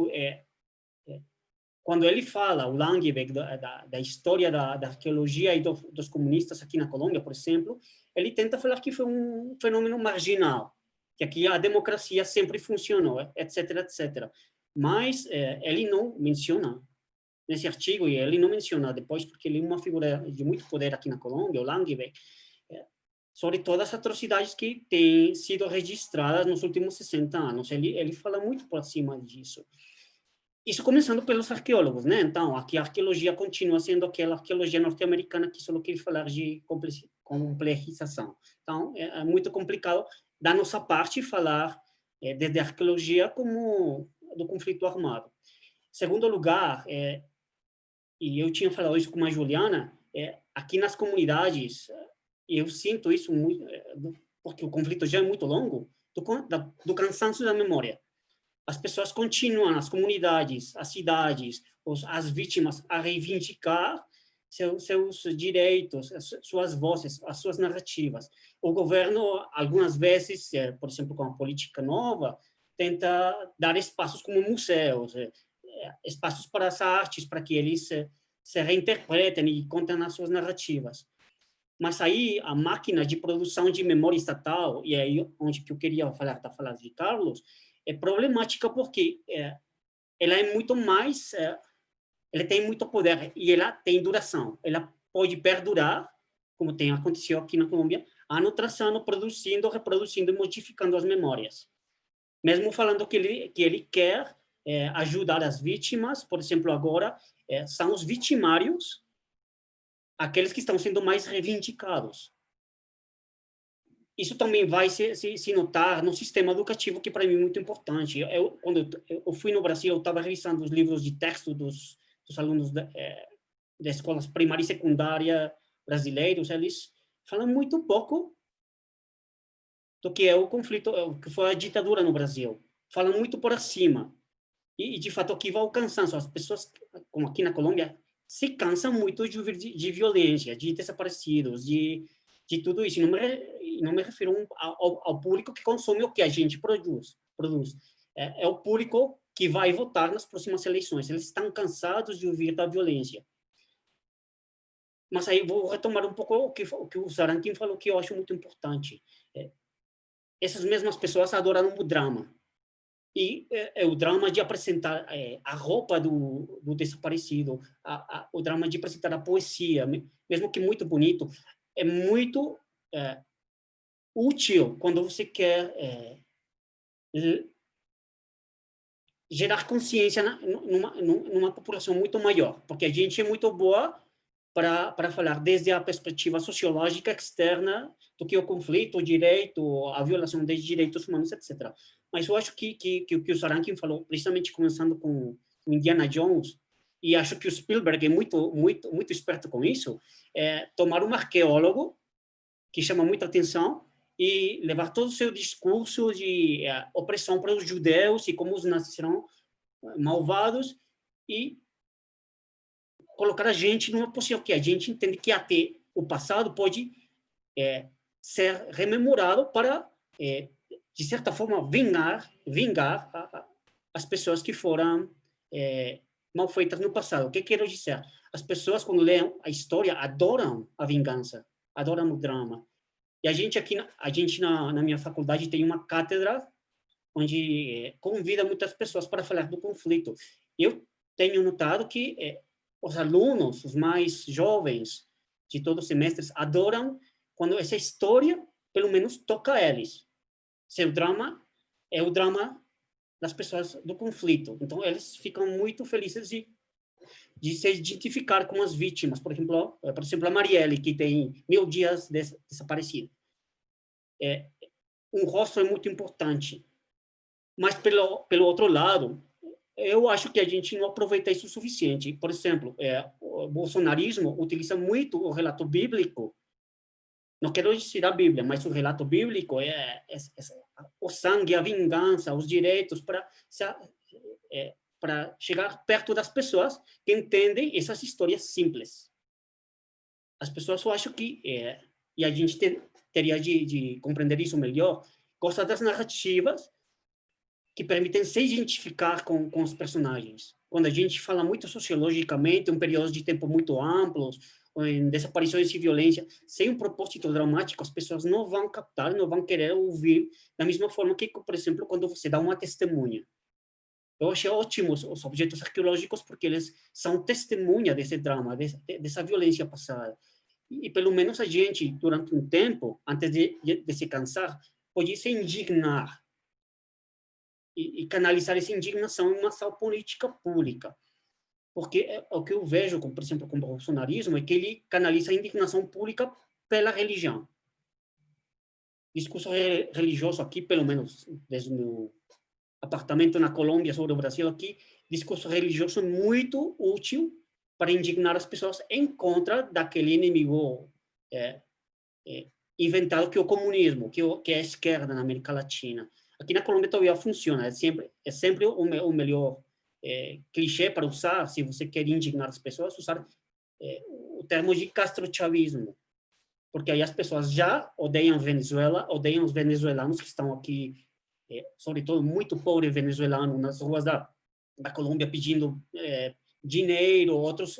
quando ele fala, o Langebeck, da história da arqueologia e dos comunistas aqui na Colômbia, por exemplo, ele tenta falar que foi um fenômeno marginal, que aqui a democracia sempre funcionou, etc., etc. Mas ele não menciona, nesse artigo, e ele não menciona depois, porque ele é uma figura de muito poder aqui na Colômbia, o Langebeck, sobre todas as atrocidades que têm sido registradas nos últimos 60 anos. Ele fala muito por cima disso. Isso começando pelos arqueólogos, né? Então, aqui a arqueologia continua sendo aquela arqueologia norte-americana que só quer falar de complexização. Então, é muito complicado, da nossa parte, falar desde a arqueologia como do conflito armado. Segundo lugar, e eu tinha falado isso com a Juliana, aqui nas comunidades, eu sinto isso muito, porque o conflito já é muito longo, do cansaço da memória. As pessoas continuam, as comunidades, as cidades, as vítimas, a reivindicar seus direitos, suas vozes, as suas narrativas. O governo, algumas vezes, por exemplo, com a política nova, tenta dar espaços como museus, espaços para as artes, para que eles se reinterpretem e contem as suas narrativas. Mas aí a máquina de produção de memória estatal, e aí onde que eu queria falar da fala de Carlos, é problemática porque ela é muito mais, ela tem muito poder e ela tem duração. Ela pode perdurar, como tem acontecido aqui na Colômbia, ano tras ano, produzindo, reproduzindo e modificando as memórias. Mesmo falando que ele quer ajudar as vítimas, por exemplo, agora, são os vitimários aqueles que estão sendo mais reivindicados. Isso também vai se notar no sistema educativo, que para mim é muito importante. Quando eu fui no Brasil, eu estava revisando os livros de texto dos alunos de escolas primária e secundária brasileiros. Eles falam muito pouco do que é o conflito, que foi a ditadura no Brasil. Falam muito por acima. E de fato, aqui vai o cansaço. As pessoas, como aqui na Colômbia, se cansam muito de violência, de desaparecidos, de tudo isso. Não me refiro ao público que consome o que a gente produz. É o público que vai votar nas próximas eleições. Eles estão cansados de ouvir da violência. Mas aí vou retomar um pouco o que o Zarankin falou, que eu acho muito importante. Essas mesmas pessoas adoram o drama. E o drama de apresentar a roupa do desaparecido, o drama de apresentar a poesia, mesmo que muito bonito, é muito útil quando você quer gerar consciência numa população muito maior, porque a gente é muito boa para falar desde a perspectiva sociológica externa do que o conflito, o direito, a violação dos direitos humanos, etc. Mas eu acho que o Zarankin falou, precisamente começando com Indiana Jones, e acho que o Spielberg é muito esperto com isso, tomar um arqueólogo que chama muita atenção e levar todo o seu discurso de opressão para os judeus e como os nazis serão malvados e colocar a gente numa posição que a gente entende que até o passado pode ser rememorado para, de certa forma, vingar as pessoas que foram mal feitas no passado. O que quero dizer? As pessoas, quando leem a história, adoram a vingança, adoram o drama. E a gente aqui, na minha faculdade, tem uma cátedra onde convida muitas pessoas para falar do conflito. Eu tenho notado que os alunos, os mais jovens de todos os semestres, adoram quando essa história, pelo menos, toca eles. Seu drama é o drama das pessoas do conflito. Então, eles ficam muito felizes de se identificar com as vítimas. Por exemplo, a Marielle, que tem 1000 dias desaparecida. Um rosto é muito importante. Mas, pelo outro lado, eu acho que a gente não aproveita isso o suficiente. Por exemplo, o bolsonarismo utiliza muito o relato bíblico. Não quero dizer a Bíblia, mas o relato bíblico o sangue, a vingança, os direitos para chegar perto das pessoas que entendem essas histórias simples. As pessoas, eu acho que, e a gente teria de compreender isso melhor, gostam das narrativas que permitem se identificar com os personagens. Quando a gente fala muito sociologicamente, um período de tempo muito amplos, em desaparições e violência, sem um propósito dramático, as pessoas não vão captar, não vão querer ouvir, da mesma forma que, por exemplo, quando você dá uma testemunha. Eu achei ótimos os objetos arqueológicos porque eles são testemunha desse drama, dessa violência passada. E pelo menos a gente, durante um tempo, antes de se cansar, podia se indignar e canalizar essa indignação em uma ação política pública. Porque o que eu vejo, por exemplo, com o bolsonarismo, é que ele canaliza a indignação pública pela religião. Discurso religioso aqui, pelo menos desde o meu apartamento na Colômbia, sobre o Brasil aqui, discurso religioso é muito útil para indignar as pessoas em contra daquele inimigo inventado que é o comunismo, que é a esquerda na América Latina. Aqui na Colômbia todavía funciona, é sempre o melhor clichê para usar, se você quer indignar as pessoas, usar o termo de castrochavismo, porque aí as pessoas já odeiam Venezuela, odeiam os venezuelanos que estão aqui, sobretudo muito pobre venezuelano, nas ruas da Colômbia pedindo dinheiro, outros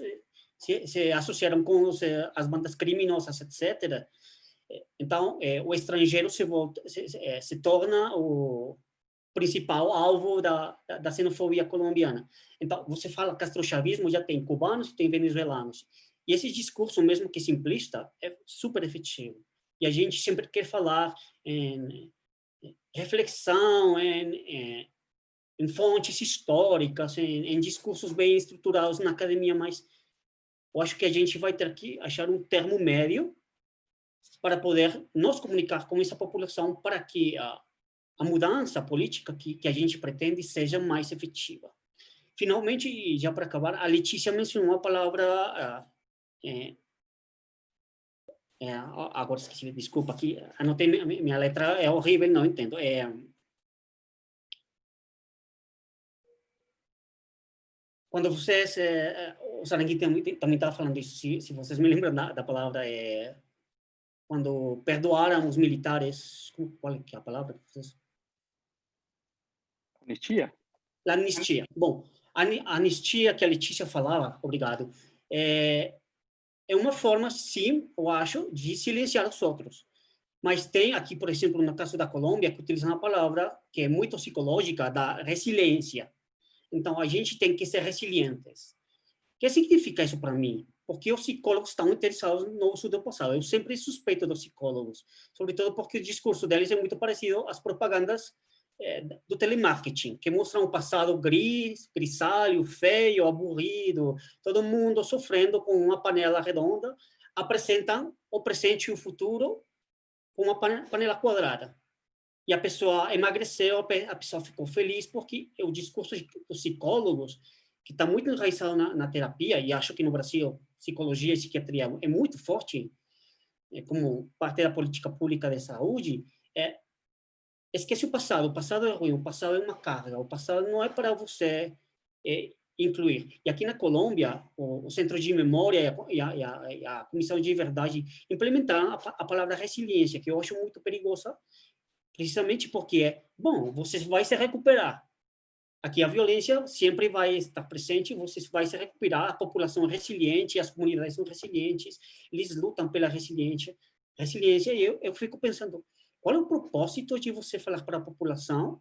se associaram com as bandas criminosas, etc. Então, o estrangeiro se torna o principal alvo da xenofobia colombiana. Então, você fala castrochavismo, já tem cubanos, tem venezuelanos. E esse discurso, mesmo que simplista, é super efetivo. e a gente sempre quer falar em reflexão, em fontes históricas, em discursos bem estruturados na academia, mas eu acho que a gente vai ter que achar um termo médio para poder nos comunicar com essa população para que a mudança política que a gente pretende seja mais efetiva. Finalmente, já para acabar, a Letícia mencionou a palavra... agora esqueci, desculpa, aqui anotei, minha letra é horrível, não entendo. Quando vocês... o Sarangui também estava falando isso, se vocês me lembram da palavra... quando perdoaram os militares... Qual é a palavra? Anistia? A anistia. Bom, a anistia que a Letícia falava, obrigado, é uma forma, sim, eu acho, de silenciar os outros. Mas tem aqui, por exemplo, no caso da Colômbia, que utilizam uma palavra que é muito psicológica, da resiliência. Então, a gente tem que ser resilientes. O que significa isso para mim? Porque os psicólogos estão interessados no uso do passado. Eu sempre suspeito dos psicólogos, sobretudo porque o discurso deles é muito parecido às propagandas do telemarketing, que mostram o passado grisalho, feio, aburrido, todo mundo sofrendo com uma panela redonda, apresentam o presente e o futuro com uma panela quadrada. E a pessoa emagreceu, a pessoa ficou feliz, porque o discurso dos psicólogos, que está muito enraizado na terapia, e acho que no Brasil, psicologia e psiquiatria é muito forte, como parte da política pública de saúde, esquece o passado é ruim, o passado é uma carga, o passado não é para você incluir. E aqui na Colômbia, o Centro de Memória e a Comissão de Verdade implementaram a palavra resiliência, que eu acho muito perigosa, precisamente porque bom, você vai se recuperar. Aqui a violência sempre vai estar presente, você vai se recuperar, a população é resiliente, as comunidades são resilientes, eles lutam pela resiliência, e eu fico pensando, qual é o propósito de você falar para a população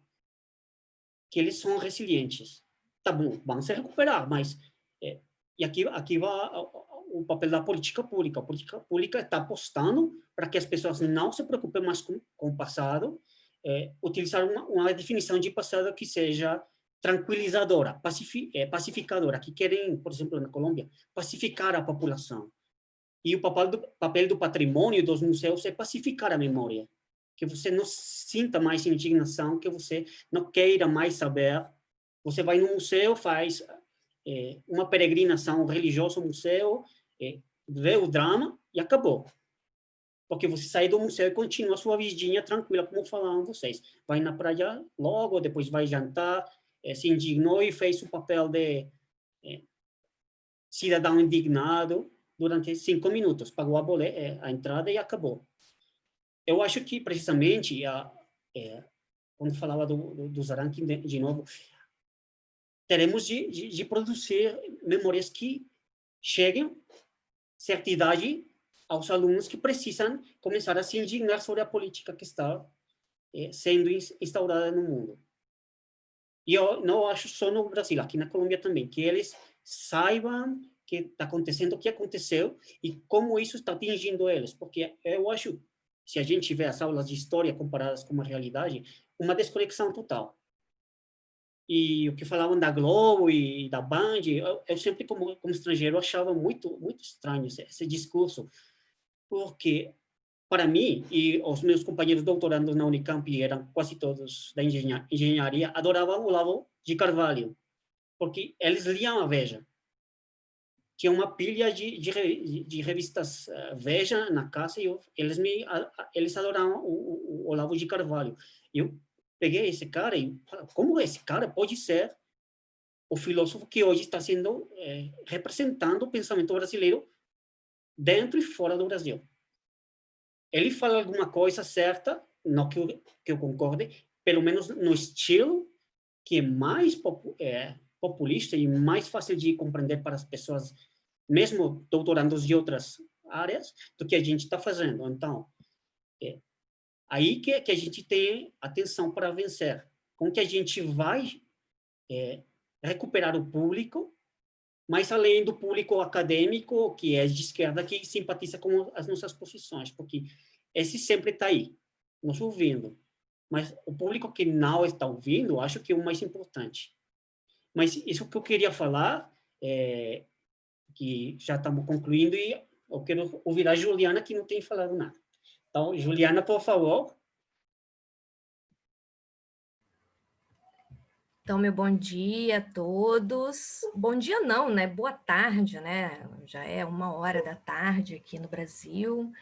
que eles são resilientes? Tá bom, vão se recuperar, mas... e aqui vai o papel da política pública. A política pública está apostando para que as pessoas não se preocupem mais com o passado, utilizar uma definição de passado que seja tranquilizadora, pacificadora, que querem, por exemplo, na Colômbia, pacificar a população. E o papel do patrimônio dos museus é pacificar a memória, que você não sinta mais indignação, que você não queira mais saber. Você vai no museu, faz uma peregrinação religiosa ao museu, vê o drama e acabou. Porque você sai do museu e continua a sua vidinha tranquila, como falaram vocês. Vai na praia logo, depois vai jantar, se indignou e fez o papel de cidadão indignado durante 5 minutos. Pagou a entrada e acabou. Eu acho que, precisamente, quando falava do Zarankin, de novo, teremos de produzir memórias que cheguem certa idade aos alunos que precisam começar a se indignar sobre a política que está sendo instaurada no mundo. E eu não acho só no Brasil, aqui na Colômbia também, que eles saibam que está acontecendo o que aconteceu e como isso está atingindo eles, porque eu acho, se a gente vê as aulas de história comparadas com a realidade, uma desconexão total. E o que falavam da Globo e da Band, eu sempre, como estrangeiro, achava muito estranho esse discurso, porque, para mim, e os meus companheiros doutorandos na Unicamp, eram quase todos da engenharia, adoravam o Olavo de Carvalho, porque eles liam a Veja. Tinha uma pilha de revistas Veja na casa, e eles adoravam o Olavo de Carvalho. Eu peguei esse cara e falei, como esse cara pode ser o filósofo que hoje está sendo representando o pensamento brasileiro dentro e fora do Brasil? Ele fala alguma coisa certa, não que eu concorde, pelo menos no estilo que é mais populista e mais fácil de compreender para as pessoas, mesmo doutorandos de outras áreas, do que a gente está fazendo. Então, aí que a gente tem atenção para vencer. Como que a gente vai recuperar o público, mas além do público acadêmico, que é de esquerda, que simpatiza com as nossas posições, porque esse sempre está aí, nos ouvindo. Mas o público que não está ouvindo, acho que é o mais importante. Mas isso que eu queria falar, que já estamos concluindo, e eu quero ouvir a Juliana, que não tem falado nada. Então, Juliana, por favor. Então, meu bom dia a todos. Bom dia não, né? Boa tarde, né? Já é 1h da tarde aqui no Brasil.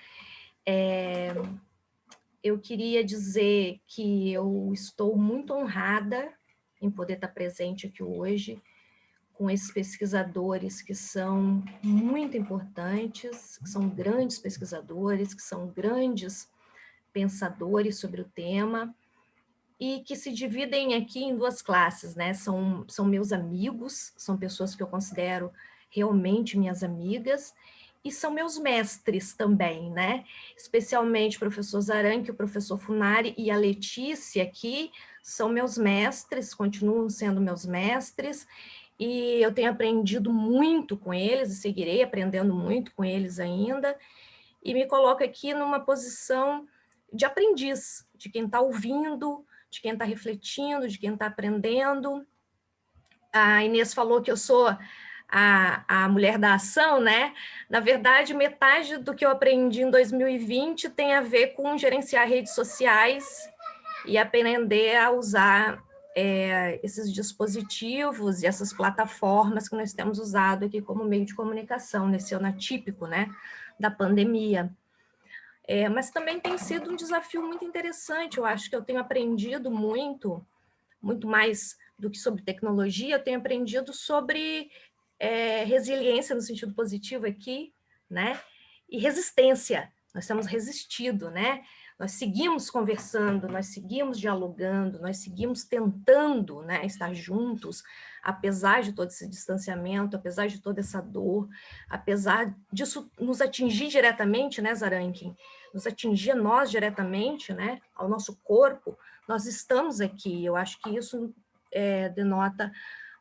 Eu queria dizer que eu estou muito honrada em poder estar presente aqui hoje com esses pesquisadores que são muito importantes, que são grandes pesquisadores, que são grandes pensadores sobre o tema, e que se dividem aqui em 2 classes, né? São meus amigos, são pessoas que eu considero realmente minhas amigas, e são meus mestres também, né? Especialmente o professor Zaranchi, o professor Funari e a Letícia aqui são meus mestres, continuam sendo meus mestres, e eu tenho aprendido muito com eles, e seguirei aprendendo muito com eles ainda, e me coloco aqui numa posição de aprendiz, de quem está ouvindo, de quem está refletindo, de quem está aprendendo. A Inês falou que eu sou a mulher da ação, né? Na verdade, metade do que eu aprendi em 2020 tem a ver com gerenciar redes sociais e aprender a usar esses dispositivos e essas plataformas que nós temos usado aqui como meio de comunicação, nesse ano atípico, né, da pandemia. Mas também tem sido um desafio muito interessante. Eu acho que eu tenho aprendido muito mais do que sobre tecnologia, eu tenho aprendido sobre resiliência no sentido positivo aqui, né? E resistência. Nós temos resistido, né? Nós seguimos conversando, nós seguimos dialogando, nós seguimos tentando, né, estar juntos, apesar de todo esse distanciamento, apesar de toda essa dor, apesar disso nos atingir diretamente, né, Zaranchi? Nos atingir nós diretamente, né, ao nosso corpo, nós estamos aqui. Eu acho que isso denota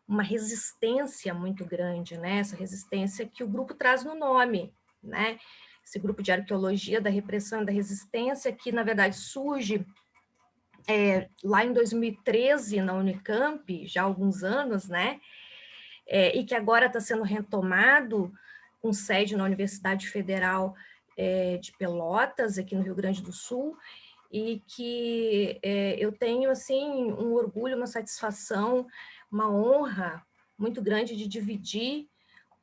uma resistência muito grande, né? Essa resistência que o grupo traz no nome, né? Esse grupo de arqueologia da repressão e da resistência, que, na verdade, surge lá em 2013, na Unicamp, já há alguns anos, né? E que agora está sendo retomado com sede na Universidade Federal de Pelotas, aqui no Rio Grande do Sul, e que eu tenho, assim, um orgulho, uma satisfação, uma honra muito grande de dividir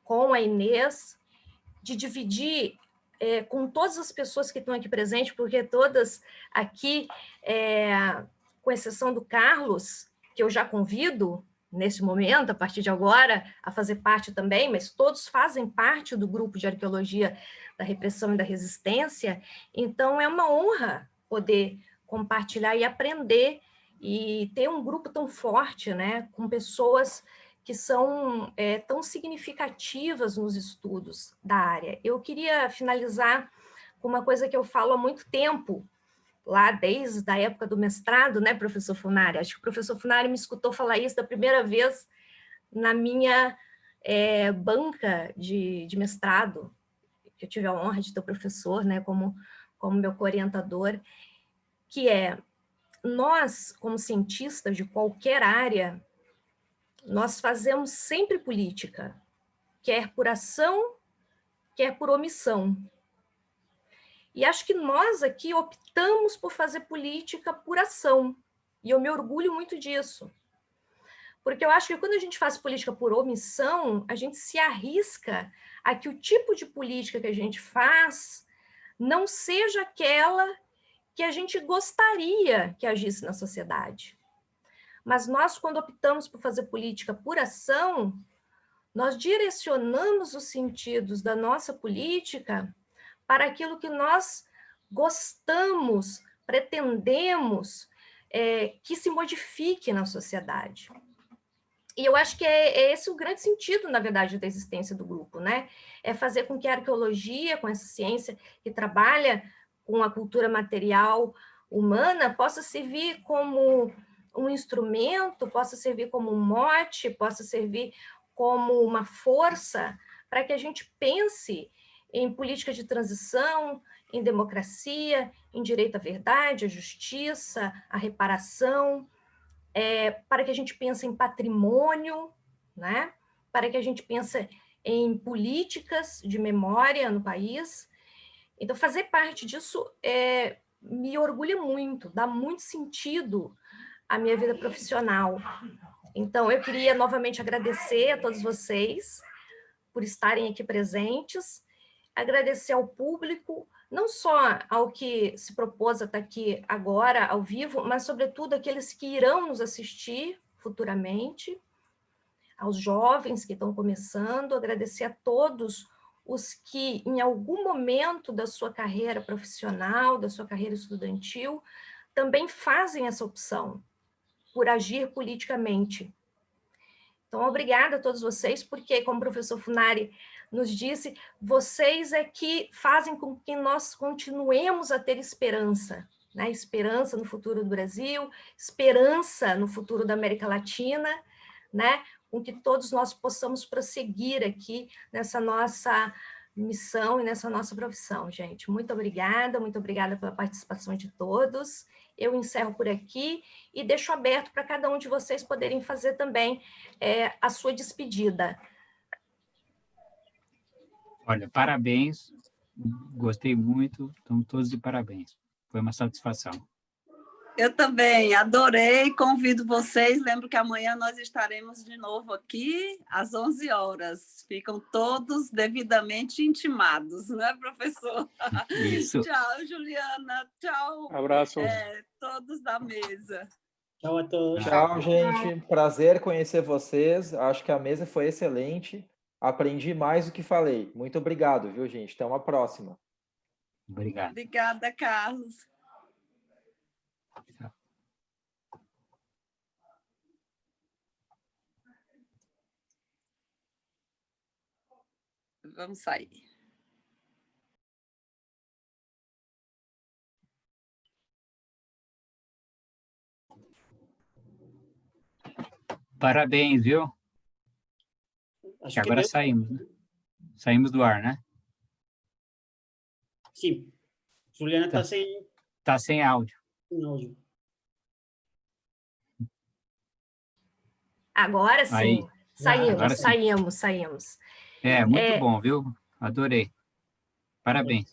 com a Inês, de dividir com todas as pessoas que estão aqui presentes, porque todas aqui, com exceção do Carlos, que eu já convido nesse momento, a partir de agora, a fazer parte também, mas todos fazem parte do grupo de arqueologia da repressão e da resistência, então é uma honra poder compartilhar e aprender e ter um grupo tão forte, né, com pessoas que são tão significativas nos estudos da área. Eu queria finalizar com uma coisa que eu falo há muito tempo, lá desde a época do mestrado, né, professor Funari? Acho que o professor Funari me escutou falar isso da primeira vez na minha banca de mestrado, que eu tive a honra de ter o professor, né, como meu co-orientador, que nós, como cientistas de qualquer área, nós fazemos sempre política, quer por ação, quer por omissão. E acho que nós aqui optamos por fazer política por ação, e eu me orgulho muito disso. Porque eu acho que quando a gente faz política por omissão, a gente se arrisca a que o tipo de política que a gente faz não seja aquela que a gente gostaria que agisse na sociedade. Mas nós, quando optamos por fazer política por ação, nós direcionamos os sentidos da nossa política para aquilo que nós gostamos, pretendemos que se modifique na sociedade. E eu acho que é esse o grande sentido, na verdade, da existência do grupo, né? É fazer com que a arqueologia, com essa ciência que trabalha com a cultura material humana, possa servir como um instrumento, possa servir como um mote, possa servir como uma força para que a gente pense em política de transição, em democracia, em direito à verdade, à justiça, à reparação, para que a gente pense em patrimônio, né? Para que a gente pense em políticas de memória no país. Então, fazer parte disso me orgulha muito, dá muito sentido à minha vida profissional. Então, eu queria novamente agradecer a todos vocês por estarem aqui presentes, agradecer ao público, não só ao que se propôs a estar aqui agora, ao vivo, mas, sobretudo, aqueles que irão nos assistir futuramente, aos jovens que estão começando, agradecer a todos os que, em algum momento da sua carreira profissional, da sua carreira estudantil, também fazem essa opção por agir politicamente. Então, obrigada a todos vocês, porque, como o professor Funari nos disse, vocês é que fazem com que nós continuemos a ter esperança, né? Esperança no futuro do Brasil, esperança no futuro da América Latina, né? Com que todos nós possamos prosseguir aqui nessa nossa missão e nessa nossa profissão, gente. Muito obrigada pela participação de todos. Eu encerro por aqui e deixo aberto para cada um de vocês poderem fazer também a sua despedida. Olha, parabéns, gostei muito, estão todos de parabéns. Foi uma satisfação. Eu também, adorei, convido vocês, lembro que amanhã nós estaremos de novo aqui às 11 horas. Ficam todos devidamente intimados, não é, professor? Isso. Tchau, Juliana, tchau. Abraço. Todos da mesa. Tchau a todos. Tchau, gente. Prazer conhecer vocês. Acho que a mesa foi excelente. Aprendi mais do que falei. Muito obrigado, viu, gente? Até uma próxima. Obrigado. Obrigada, Carlos. Vamos sair. Parabéns, viu? Acho que Agora deu. saímos, né? Saímos do ar, né? Sim. Juliana está Tá. sem Tá sem áudio. áudio. Agora sim. Aí. Agora sim. Saímos. Muito bom, viu? Adorei. Parabéns.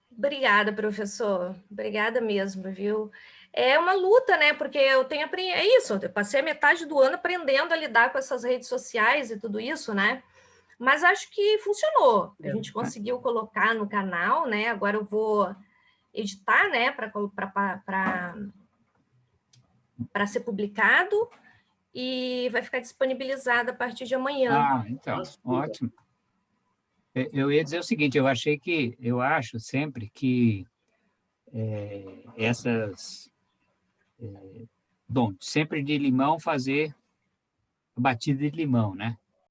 Obrigada, professor. Obrigada mesmo, viu? É uma luta, né? Porque eu tenho aprendido. É isso, eu passei a metade do ano aprendendo a lidar com essas redes sociais e tudo isso, né? Mas acho que funcionou. A gente conseguiu colocar no canal, né? Agora eu vou editar, né? Para ser publicado e vai ficar disponibilizado a partir de amanhã. Então, ótimo. Eu ia dizer o seguinte, eu acho sempre que bom, sempre de limão fazer a batida de limão, né?